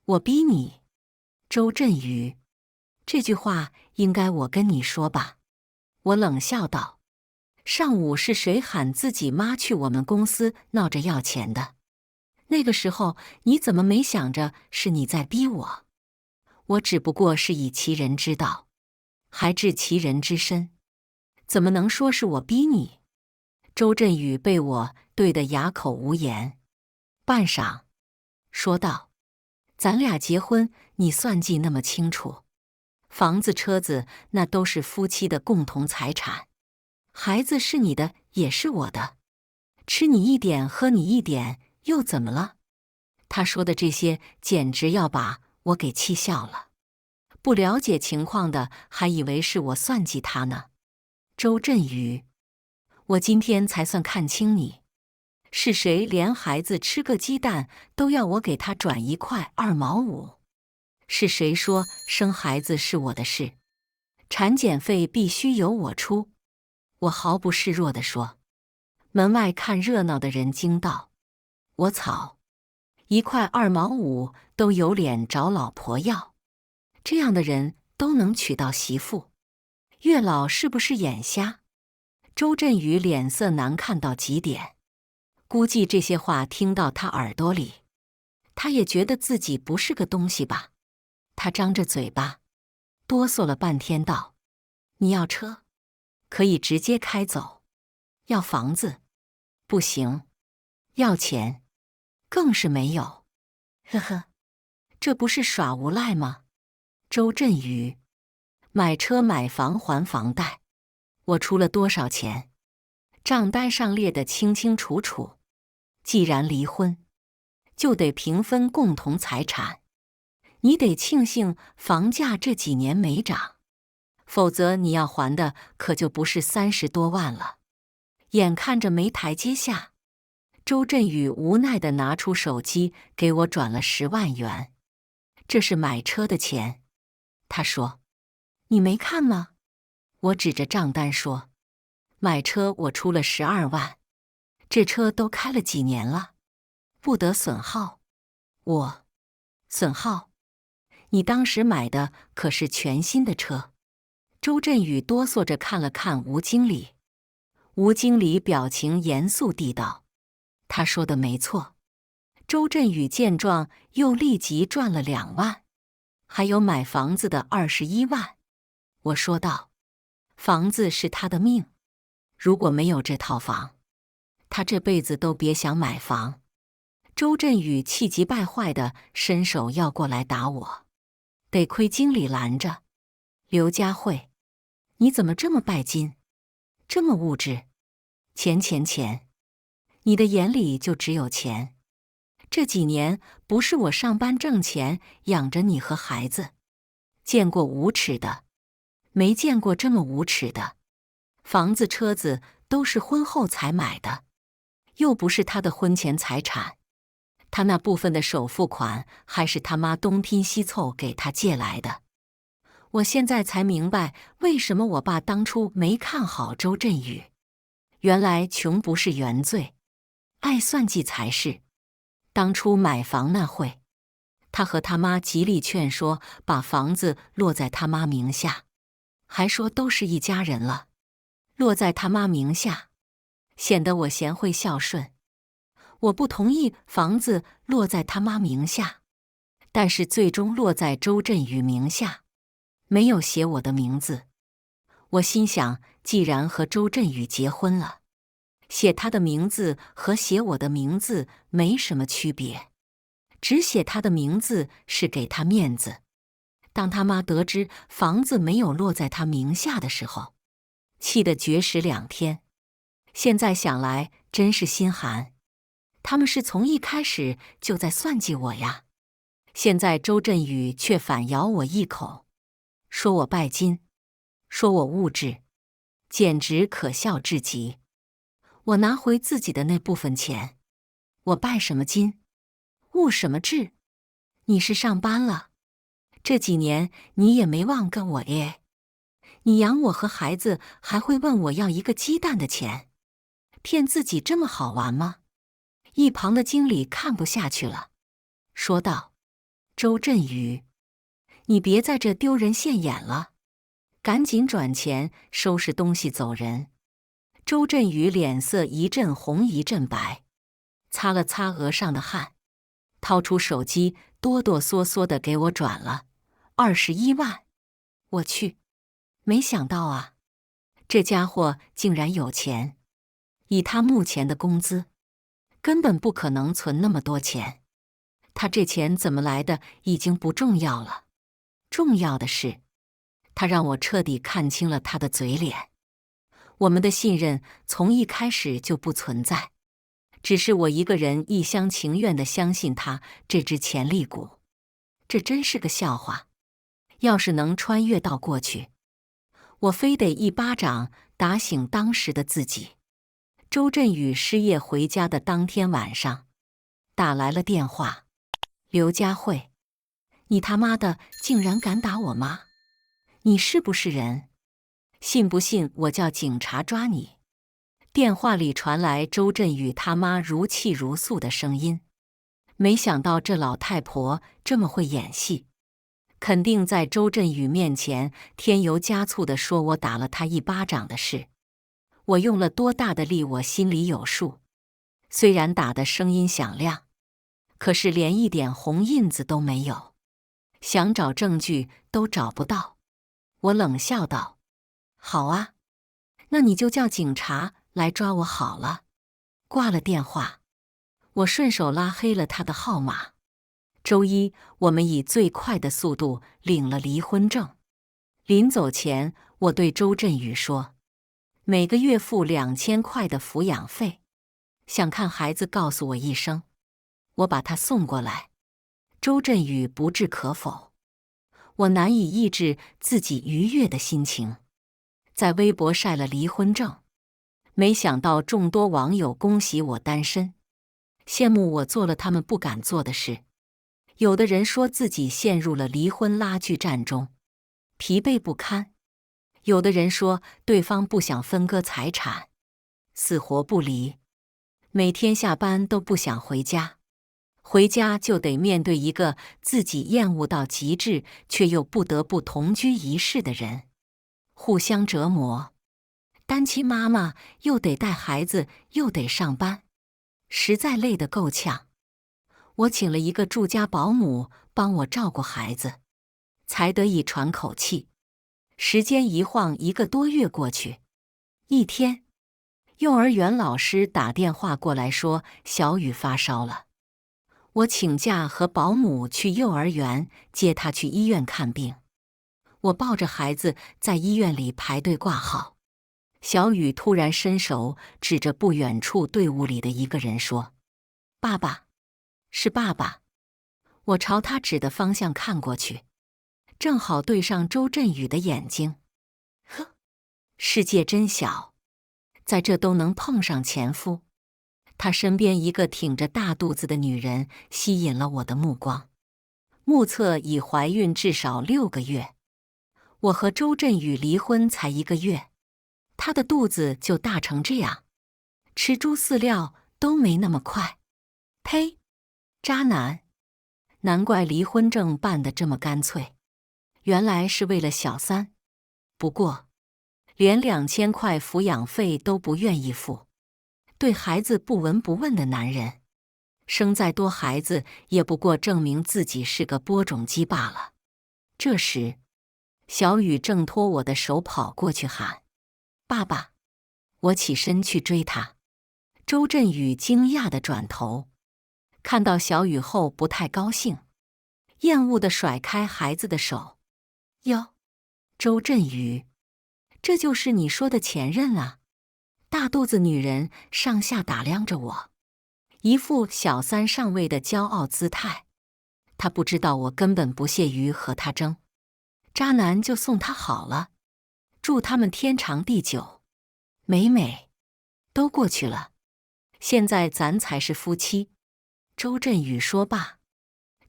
我逼你？”周振宇，这句话应该我跟你说吧？我冷笑道：“上午是谁喊自己妈去我们公司闹着要钱的？那个时候你怎么没想着是你在逼我？我只不过是以其人之道，还治其人之身，怎么能说是我逼你？”周振宇被我对得哑口无言，半晌，说道：“咱俩结婚，你算计那么清楚，房子车子那都是夫妻的共同财产。孩子是你的，也是我的，吃你一点，喝你一点，又怎么了？他说的这些简直要把我给气笑了。不了解情况的还以为是我算计他呢。周振宇，我今天才算看清你，是谁连孩子吃个鸡蛋都要我给他转1块2毛5？是谁说生孩子是我的事，产检费必须由我出？我毫不示弱地说。门外看热闹的人惊道：我操，1块2毛5都有脸找老婆要，这样的人都能娶到媳妇？月老是不是眼瞎？周振宇脸色难看到极点，估计这些话听到他耳朵里，他也觉得自己不是个东西吧。他张着嘴巴，哆嗦了半天道：你要车，可以直接开走；要房子，不行；要钱，更是没有。呵呵，这不是耍无赖吗？周振宇，买车买房还房贷，我出了多少钱？账单上列得清清楚楚。既然离婚，就得平分共同财产。你得庆幸房价这几年没涨，否则你要还的可就不是30多万了。眼看着没台阶下，周振宇无奈地拿出手机给我转了10万元，这是买车的钱。他说：你没看吗？我指着账单说：买车我出了12万，这车都开了几年了，不得损耗。我损耗？你当时买的可是全新的车。周振宇哆嗦着看了看吴经理，吴经理表情严肃地道：他说的没错。周振宇见状又立即赚了2万，还有买房子的21万。我说道：房子是他的命，如果没有这套房，他这辈子都别想买房。周振宇气急败坏地伸手要过来打我，得亏经理拦着。刘佳慧，你怎么这么拜金，这么物质？钱钱钱，你的眼里就只有钱。这几年不是我上班挣钱养着你和孩子，见过无耻的，没见过这么无耻的。房子车子都是婚后才买的，又不是他的婚前财产，他那部分的首付款还是他妈东拼西凑给他借来的。我现在才明白为什么我爸当初没看好周振宇，原来穷不是原罪，爱算计才是。当初买房那会，他和他妈极力劝说把房子落在他妈名下，还说都是一家人了，落在他妈名下，显得我贤惠孝顺。我不同意房子落在他妈名下，但是最终落在周振宇名下，没有写我的名字。我心想，既然和周振宇结婚了，写他的名字和写我的名字没什么区别，只写他的名字是给他面子。当他妈得知房子没有落在他名下的时候，气得绝食2天。现在想来真是心寒，他们是从一开始就在算计我呀。现在周振宇却反咬我一口，说我拜金，说我物质，简直可笑至极。我拿回自己的那部分钱，我拜什么金，物什么质？你是上班了，这几年你也没忘跟我耶。你养我和孩子，还会问我要1个鸡蛋的钱，骗自己这么好玩吗？一旁的经理看不下去了，说道：周振宇，你别在这丢人现眼了，赶紧转钱收拾东西走人。周振宇脸色一阵红一阵白，擦了擦额上的汗，掏出手机哆哆嗦嗦地给我转了21万。我去，没想到啊，这家伙竟然有钱，以他目前的工资，根本不可能存那么多钱。他这钱怎么来的已经不重要了，重要的是，他让我彻底看清了他的嘴脸。我们的信任从一开始就不存在，只是我一个人一厢情愿地相信他这只潜力股。这真是个笑话。要是能穿越到过去，我非得一巴掌打醒当时的自己。周振宇失业回家的当天晚上，打来了电话：“刘佳慧，你他妈的竟然敢打我妈！你是不是人？信不信我叫警察抓你？”电话里传来周振宇他妈如泣如诉的声音。没想到这老太婆这么会演戏，肯定在周振宇面前添油加醋地说我打了他一巴掌的事。我用了多大的力，我心里有数。虽然打的声音响亮，可是连一点红印子都没有，想找证据都找不到。我冷笑道：“好啊，那你就叫警察来抓我好了。”挂了电话，我顺手拉黑了他的号码。周一，我们以最快的速度领了离婚证。临走前，我对周振宇说：“每个月付2000块的抚养费，想看孩子告诉我一声，我把他送过来。”周振宇不置可否。我难以抑制自己愉悦的心情，在微博晒了离婚证。没想到众多网友恭喜我单身，羡慕我做了他们不敢做的事。有的人说自己陷入了离婚拉锯战中，疲惫不堪；有的人说对方不想分割财产，死活不离，每天下班都不想回家，回家就得面对一个自己厌恶到极致却又不得不同居一室的人，互相折磨。单亲妈妈又得带孩子，又得上班，实在累得够呛。我请了一个住家保姆帮我照顾孩子，才得以喘口气。时间一晃1个多月过去，一天，幼儿园老师打电话过来说小雨发烧了。我请假和保姆去幼儿园接她去医院看病。我抱着孩子在医院里排队挂号。小雨突然伸手指着不远处队伍里的一个人说：“爸爸，是爸爸。”我朝他指的方向看过去，正好对上周振宇的眼睛。呵，世界真小，在这都能碰上前夫。他身边一个挺着大肚子的女人吸引了我的目光。目测已怀孕至少6个月。我和周振宇离婚才1个月，他的肚子就大成这样，吃猪饲料都没那么快。呸！渣男！难怪离婚证办得这么干脆，原来是为了小三。不过，连2000块抚养费都不愿意付，对孩子不闻不问的男人，生再多孩子也不过证明自己是个播种机罢了。这时，小雨正拖我的手跑过去喊：“爸爸！”我起身去追他。周振宇惊讶地转头，看到小雨后不太高兴，厌恶地甩开孩子的手。“哟，周振宇，这就是你说的前任啊？”大肚子女人上下打量着我，一副小三上位的骄傲姿态。她不知道我根本不屑于和他争，渣男就送他好了，祝他们天长地久。美美，都过去了，现在咱才是夫妻。周振宇说罢，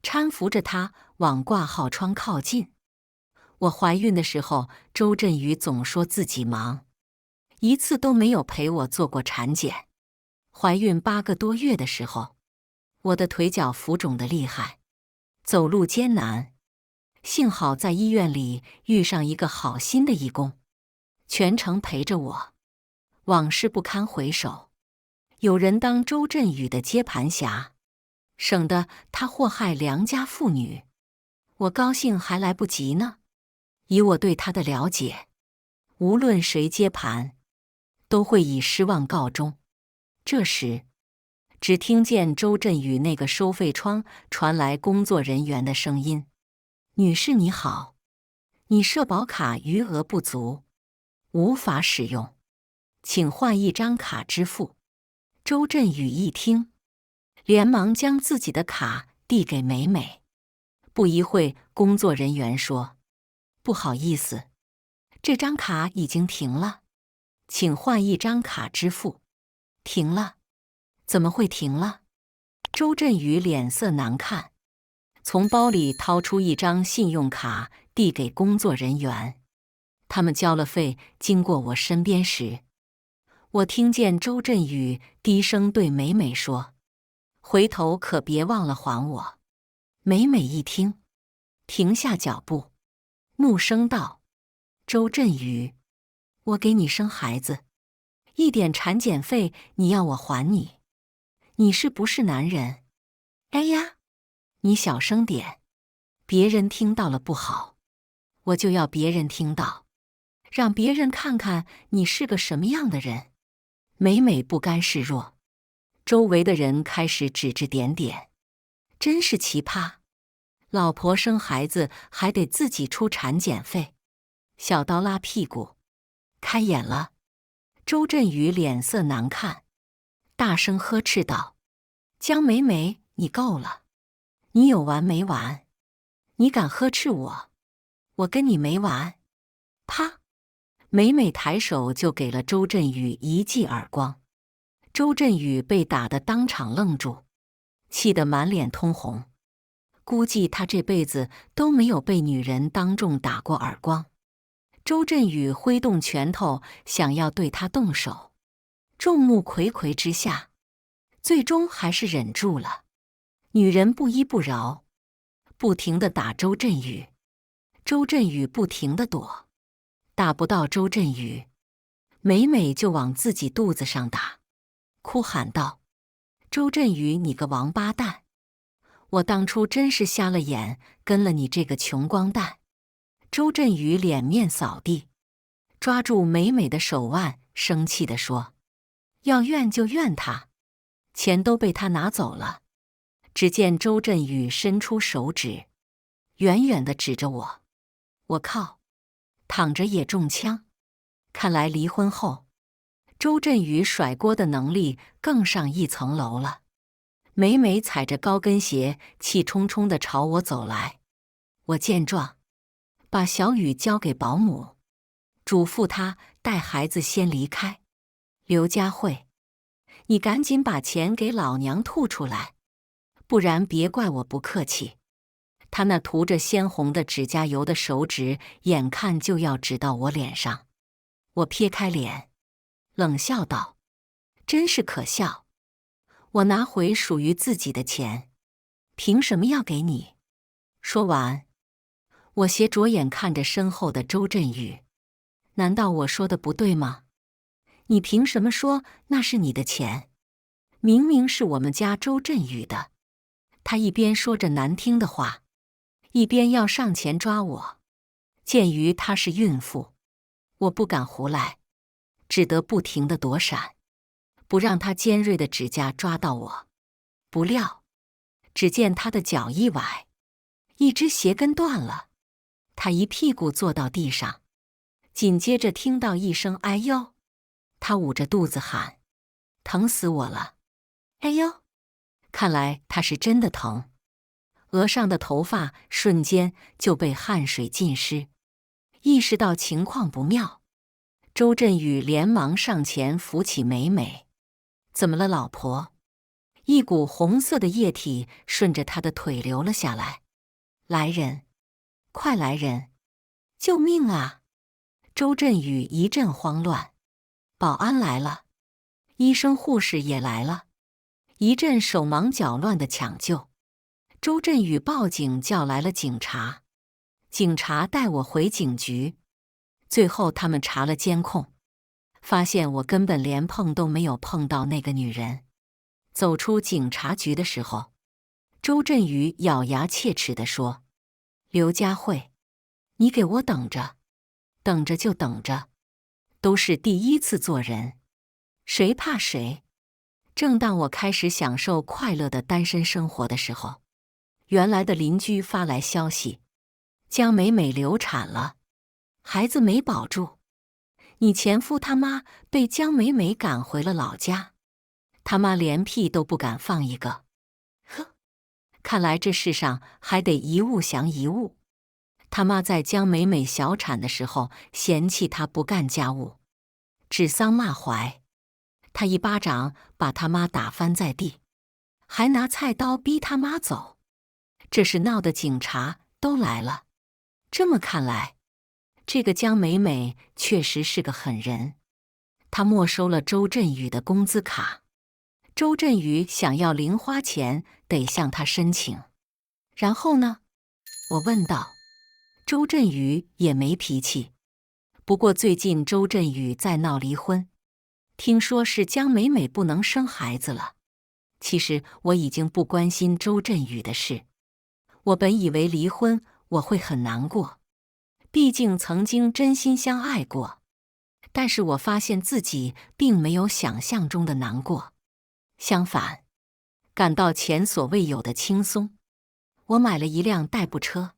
搀扶着他往挂号窗靠近。我怀孕的时候，周振宇总说自己忙，一次都没有陪我做过产检。怀孕8个多月的时候，我的腿脚浮肿得厉害，走路艰难。幸好在医院里遇上一个好心的义工，全程陪着我。往事不堪回首，有人当周振宇的接盘侠，省得他祸害良家妇女。我高兴还来不及呢。以我对他的了解，无论谁接盘，都会以失望告终。这时，只听见周振宇那个收费窗传来工作人员的声音：“女士你好，你社保卡余额不足，无法使用，请换一张卡支付。”周振宇一听，连忙将自己的卡递给美美。不一会，工作人员说：“不好意思，这张卡已经停了，请换一张卡支付。”停了？怎么会停了？周振宇脸色难看，从包里掏出一张信用卡递给工作人员。他们交了费，经过我身边时，我听见周振宇低声对美美说：“回头可别忘了还我。”美美一听，停下脚步，怒声道：“周振宇，我给你生孩子，一点产检费你要我还你？你是不是男人？”哎呀，你小声点，别人听到了不好，我就要别人听到，让别人看看你是个什么样的人。美美不甘示弱，周围的人开始指指点点，真是奇葩，老婆生孩子还得自己出产检费，小刀拉屁股，开眼了。周振宇脸色难看，大声呵斥道：“江美美，你够了，你有完没完？你敢呵斥我，我跟你没完！”啪！美美抬手就给了周振宇一记耳光。周振宇被打得当场愣住，气得满脸通红。估计他这辈子都没有被女人当众打过耳光。周振宇挥动拳头想要对他动手，众目睽睽之下，最终还是忍住了。女人不依不饶，不停地打周振宇。周振宇不停地躲，打不到周振宇，美美就往自己肚子上打，哭喊道：“周振宇，你个王八蛋！我当初真是瞎了眼，跟了你这个穷光蛋！”周振宇脸面扫地，抓住美美的手腕，生气地说：“要怨就怨他，钱都被他拿走了。”只见周振宇伸出手指，远远地指着我。我靠，躺着也中枪！看来离婚后，周振宇甩锅的能力更上一层楼了。美美踩着高跟鞋，气冲冲地朝我走来。我见状，把小雨交给保姆，嘱咐她带孩子先离开。刘佳慧，你赶紧把钱给老娘吐出来，不然别怪我不客气。他那涂着鲜红的指甲油的手指，眼看就要指到我脸上。我撇开脸，冷笑道：“真是可笑！我拿回属于自己的钱，凭什么要给你？”说完，我斜着眼看着身后的周振宇：“难道我说的不对吗？你凭什么说那是你的钱？明明是我们家周振宇的。”他一边说着难听的话，一边要上前抓我。鉴于她是孕妇，我不敢胡来，只得不停地躲闪，不让她尖锐的指甲抓到我。不料，只见她的脚一崴，一只鞋跟断了，她一屁股坐到地上，紧接着听到一声“哎呦”，她捂着肚子喊：“疼死我了！哎呦！”看来她是真的疼。额上的头发瞬间就被汗水浸湿，意识到情况不妙，周振宇连忙上前扶起美美。“怎么了，老婆？”一股红色的液体顺着她的腿流了下来。“来人，快来人！救命啊！”周振宇一阵慌乱。“保安来了，医生护士也来了。”一阵手忙脚乱的抢救。周振宇报警叫来了警察，警察带我回警局。最后他们查了监控，发现我根本连碰都没有碰到那个女人。走出警察局的时候，周振宇咬牙切齿地说：“刘佳慧，你给我等着，等着就等着，都是第一次做人，谁怕谁？”正当我开始享受快乐的单身生活的时候，原来的邻居发来消息：江美美流产了，孩子没保住，你前夫他妈被江美美赶回了老家。他妈连屁都不敢放一个。呵，看来这世上还得一物降一物。他妈在江美美小产的时候嫌弃她不干家务，指桑骂槐，他一巴掌把他妈打翻在地，还拿菜刀逼他妈走。这是闹得警察都来了。这么看来，这个江美美确实是个狠人。她没收了周振宇的工资卡，周振宇想要零花钱得向她申请。然后呢？我问道。周振宇也没脾气。不过最近周振宇在闹离婚，听说是江美美不能生孩子了。其实我已经不关心周振宇的事。我本以为离婚我会很难过，毕竟曾经真心相爱过。但是我发现自己并没有想象中的难过，相反，感到前所未有的轻松。我买了一辆代步车，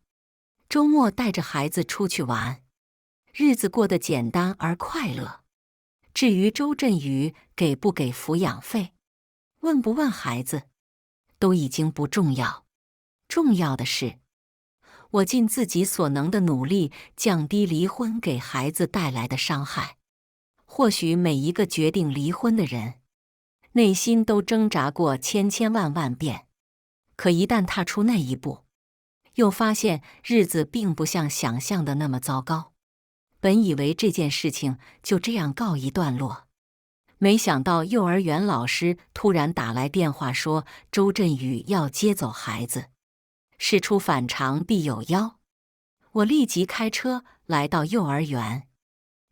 周末带着孩子出去玩，日子过得简单而快乐。至于周振宇给不给抚养费，问不问孩子，都已经不重要。重要的是，我尽自己所能的努力降低离婚给孩子带来的伤害。或许每一个决定离婚的人，内心都挣扎过千千万万遍，可一旦踏出那一步，又发现日子并不像想象的那么糟糕。本以为这件事情就这样告一段落，没想到幼儿园老师突然打来电话说周振宇要接走孩子。事出反常必有妖，我立即开车来到幼儿园，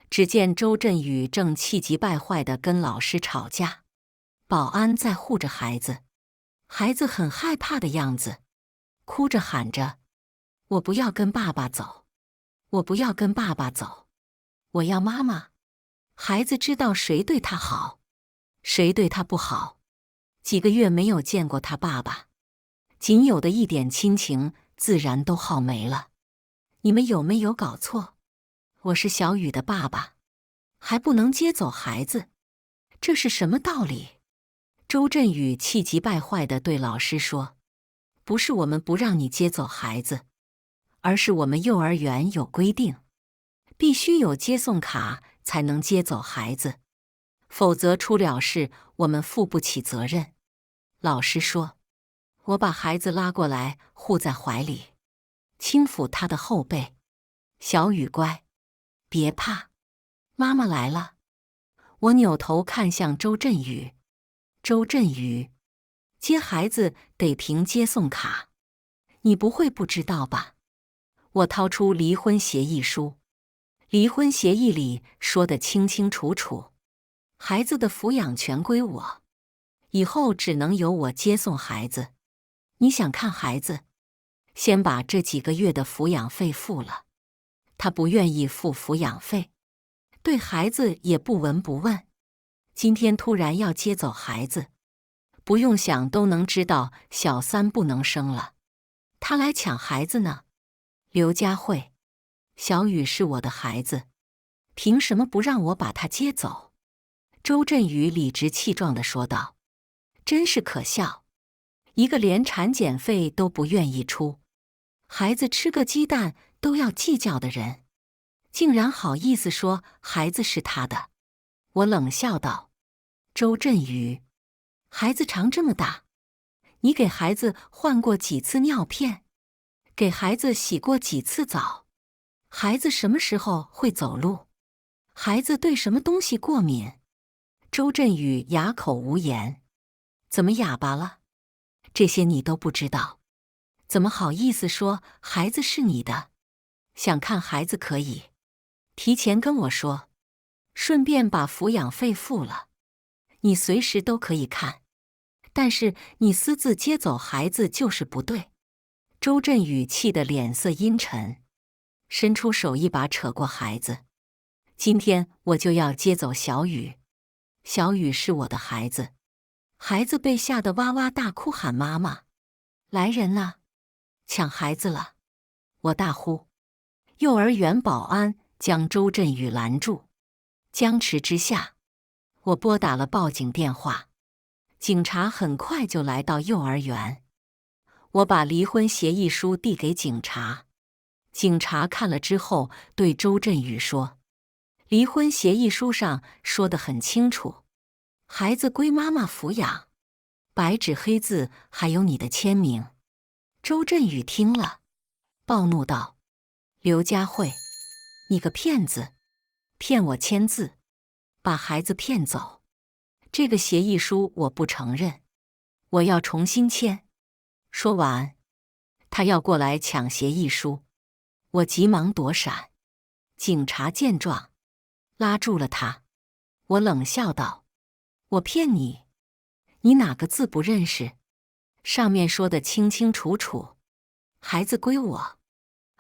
只见周振宇正气急败坏地跟老师吵架，保安在护着孩子，孩子很害怕的样子，哭着喊着：“我不要跟爸爸走，我不要跟爸爸走，我要妈妈。”孩子知道谁对他好，谁对他不好，几个月没有见过他爸爸，仅有的一点亲情自然都耗没了。你们有没有搞错？我是小雨的爸爸，还不能接走孩子，这是什么道理？周振宇气急败坏地对老师说：“不是我们不让你接走孩子，而是我们幼儿园有规定，必须有接送卡才能接走孩子，否则出了事我们负不起责任。”老师说。我把孩子拉过来护在怀里，轻抚他的后背：“小雨乖，别怕，妈妈来了。”我扭头看向周振宇：“周振宇，接孩子得凭接送卡，你不会不知道吧？”我掏出离婚协议书，离婚协议里说得清清楚楚，孩子的抚养权归我，以后只能由我接送孩子。你想看孩子，先把这几个月的抚养费付了。他不愿意付抚养费，对孩子也不闻不问。今天突然要接走孩子，不用想都能知道小三不能生了，他来抢孩子呢。刘佳慧，小雨是我的孩子，凭什么不让我把他接走？周振宇理直气壮地说道。真是可笑，一个连产检费都不愿意出，孩子吃个鸡蛋都要计较的人，竟然好意思说孩子是他的。我冷笑道：“周振宇，孩子长这么大，你给孩子换过几次尿片？给孩子洗过几次澡？孩子什么时候会走路？孩子对什么东西过敏？”周振宇哑口无言。怎么哑巴了？这些你都不知道，怎么好意思说孩子是你的？想看孩子可以提前跟我说，顺便把抚养费付了，你随时都可以看。但是你私自接走孩子就是不对。周振宇气得脸色阴沉，伸出手一把扯过孩子。今天我就要接走小雨，小雨是我的孩子。孩子被吓得哇哇大哭，喊妈妈，来人了，抢孩子了！我大呼。幼儿园保安将周振宇拦住，僵持之下，我拨打了报警电话。警察很快就来到幼儿园，我把离婚协议书递给警察。警察看了之后，对周振宇说：“离婚协议书上说得很清楚，孩子归妈妈抚养，白纸黑字，还有你的签名。”周振宇听了，暴怒道：“刘佳慧，你个骗子，骗我签字，把孩子骗走！这个协议书我不承认，我要重新签。”说完，他要过来抢协议书，我急忙躲闪。警察见状，拉住了他。我冷笑道：“我骗你？你哪个字不认识？上面说得清清楚楚，孩子归我。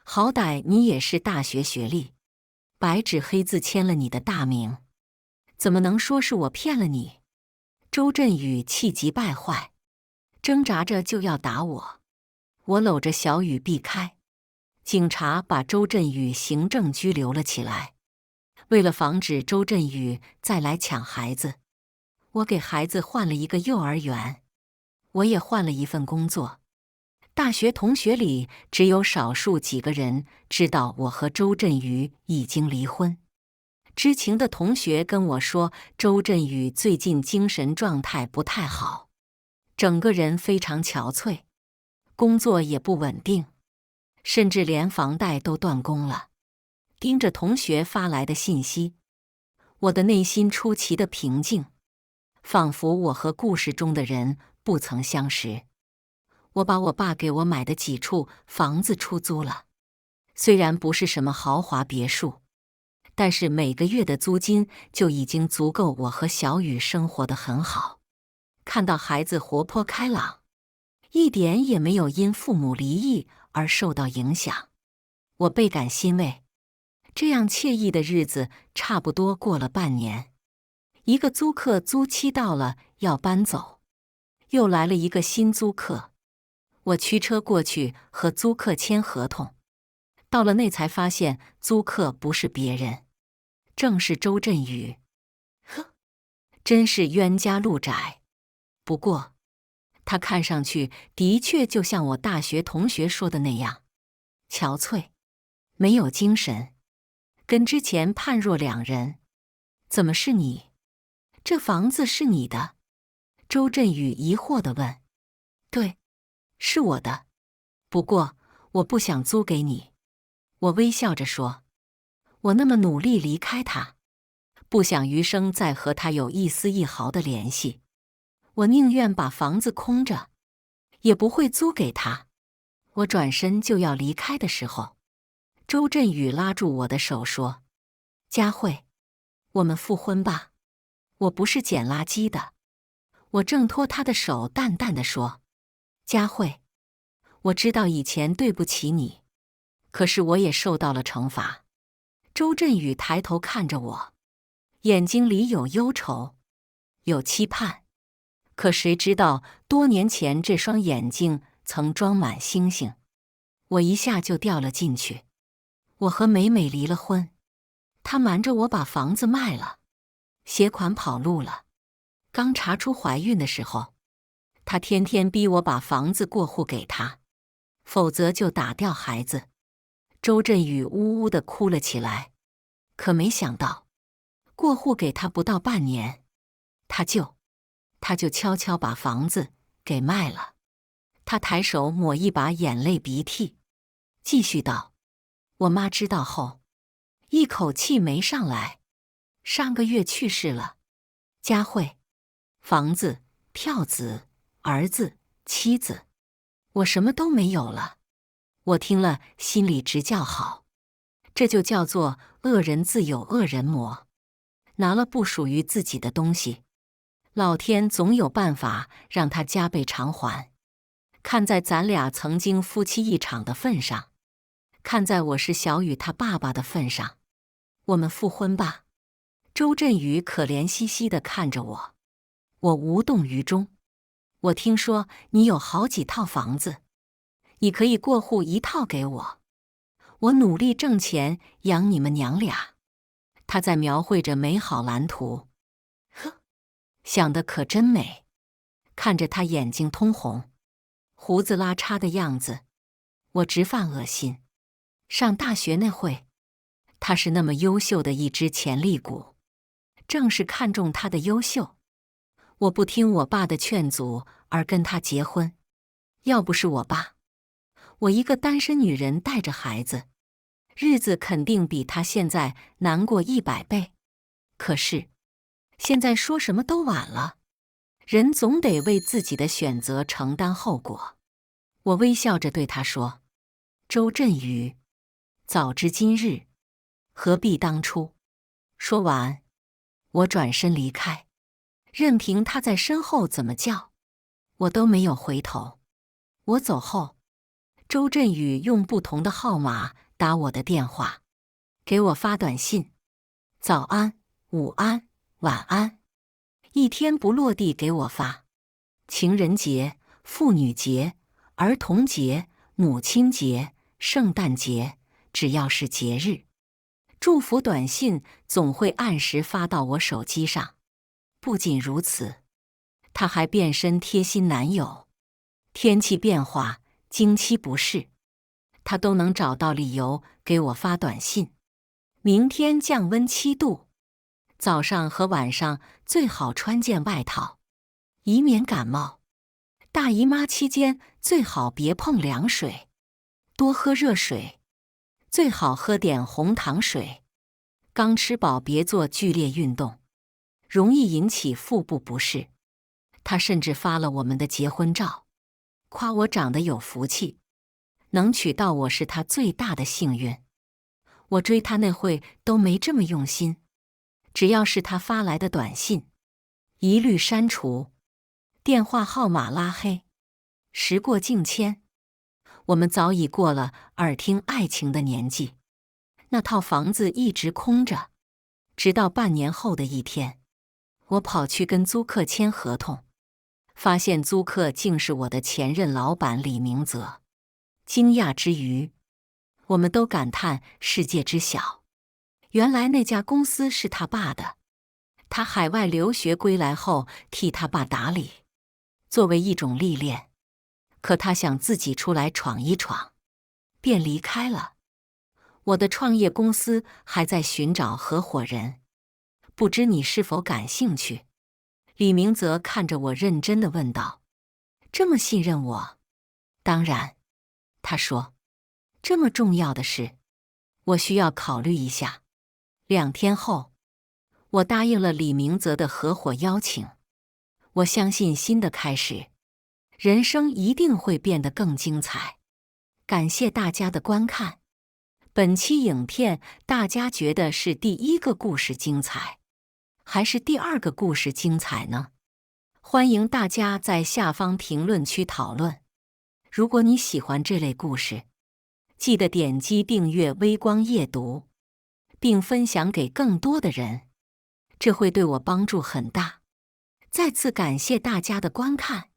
好歹你也是大学学历，白纸黑字签了你的大名，怎么能说是我骗了你？”周振宇气急败坏，挣扎着就要打我，我搂着小雨避开。警察把周振宇行政拘留了起来。为了防止周振宇再来抢孩子，我给孩子换了一个幼儿园，我也换了一份工作。大学同学里只有少数几个人知道我和周振宇已经离婚。知情的同学跟我说，周振宇最近精神状态不太好，整个人非常憔悴，工作也不稳定，甚至连房贷都断供了。盯着同学发来的信息，我的内心出奇的平静，仿佛我和故事中的人不曾相识。我把我爸给我买的几处房子出租了，虽然不是什么豪华别墅，但是每个月的租金就已经足够我和小雨生活得很好。看到孩子活泼开朗，一点也没有因父母离异而受到影响，我倍感欣慰。这样惬意的日子差不多过了半年，一个租客租期到了要搬走，又来了一个新租客。我驱车过去和租客签合同，到了那才发现租客不是别人，正是周振宇。呵，真是冤家路窄。不过，他看上去的确就像我大学同学说的那样，憔悴，没有精神，跟之前判若两人。怎么是你？这房子是你的？周振宇疑惑地问。对，是我的，不过我不想租给你。我微笑着说，我那么努力离开他，不想余生再和他有一丝一毫的联系。我宁愿把房子空着，也不会租给他。我转身就要离开的时候，周振宇拉住我的手说：“佳慧，我们复婚吧，我不是捡垃圾的。”我挣脱他的手，淡淡的说：“佳慧，我知道以前对不起你，可是我也受到了惩罚。”周振宇抬头看着我，眼睛里有忧愁，有期盼，可谁知道多年前这双眼睛曾装满星星。我一下就掉了进去。我和美美离了婚，她瞒着我把房子卖了，携款跑路了。刚查出怀孕的时候，她天天逼我把房子过户给她，否则就打掉孩子。周振宇呜呜地哭了起来。可没想到，过户给他不到半年，他就悄悄把房子给卖了。他抬手抹一把眼泪鼻涕，继续道：“我妈知道后，一口气没上来，上个月去世了。佳慧，房子、票子、儿子、妻子，我什么都没有了。”我听了心里直叫好，这就叫做恶人自有恶人磨。拿了不属于自己的东西，老天总有办法让他加倍偿还。看在咱俩曾经夫妻一场的份上，看在我是小雨他爸爸的份上，我们复婚吧。周振宇可怜兮兮地看着我，我无动于衷。我听说你有好几套房子，你可以过户一套给我，我努力挣钱养你们娘俩。他在描绘着美好蓝图。呵，想得可真美。看着他眼睛通红，胡子拉碴的样子，我直犯恶心。上大学那会，他是那么优秀的一只潜力股，正是看中他的优秀，我不听我爸的劝阻而跟他结婚。要不是我爸，我一个单身女人带着孩子，日子肯定比他现在难过100倍。可是，现在说什么都晚了，人总得为自己的选择承担后果。我微笑着对他说：“周振宇，早知今日，何必当初。”说完，我转身离开，任凭他在身后怎么叫，我都没有回头。我走后，周振宇用不同的号码打我的电话，给我发短信：早安、午安、晚安，一天不落地给我发。情人节、妇女节、儿童节、母亲节、圣诞节，只要是节日，祝福短信总会按时发到我手机上。不仅如此，他还变身贴心男友，天气变化、经期不适，他都能找到理由给我发短信。明天降温7度，早上和晚上最好穿件外套，以免感冒。大姨妈期间最好别碰凉水，多喝热水，最好喝点红糖水。刚吃饱别做剧烈运动，容易引起腹部不适。他甚至发了我们的结婚照，夸我长得有福气，能娶到我是他最大的幸运。我追他那会都没这么用心，只要是他发来的短信，一律删除，电话号码拉黑。时过境迁，我们早已过了耳听爱情的年纪，那套房子一直空着，直到半年后的一天，我跑去跟租客签合同，发现租客竟是我的前任老板李明泽。惊讶之余，我们都感叹世界之小，原来那家公司是他爸的。他海外留学归来后替他爸打理，作为一种历练。可他想自己出来闯一闯，便离开了。我的创业公司还在寻找合伙人，不知你是否感兴趣？李明泽看着我认真地问道：“这么信任我？”当然，他说，这么重要的事，我需要考虑一下。2天后，我答应了李明泽的合伙邀请。我相信新的开始，人生一定会变得更精彩。感谢大家的观看。本期影片大家觉得是第1个故事精彩，还是第2个故事精彩呢？欢迎大家在下方评论区讨论。如果你喜欢这类故事，记得点击订阅微光夜读，并分享给更多的人，这会对我帮助很大。再次感谢大家的观看。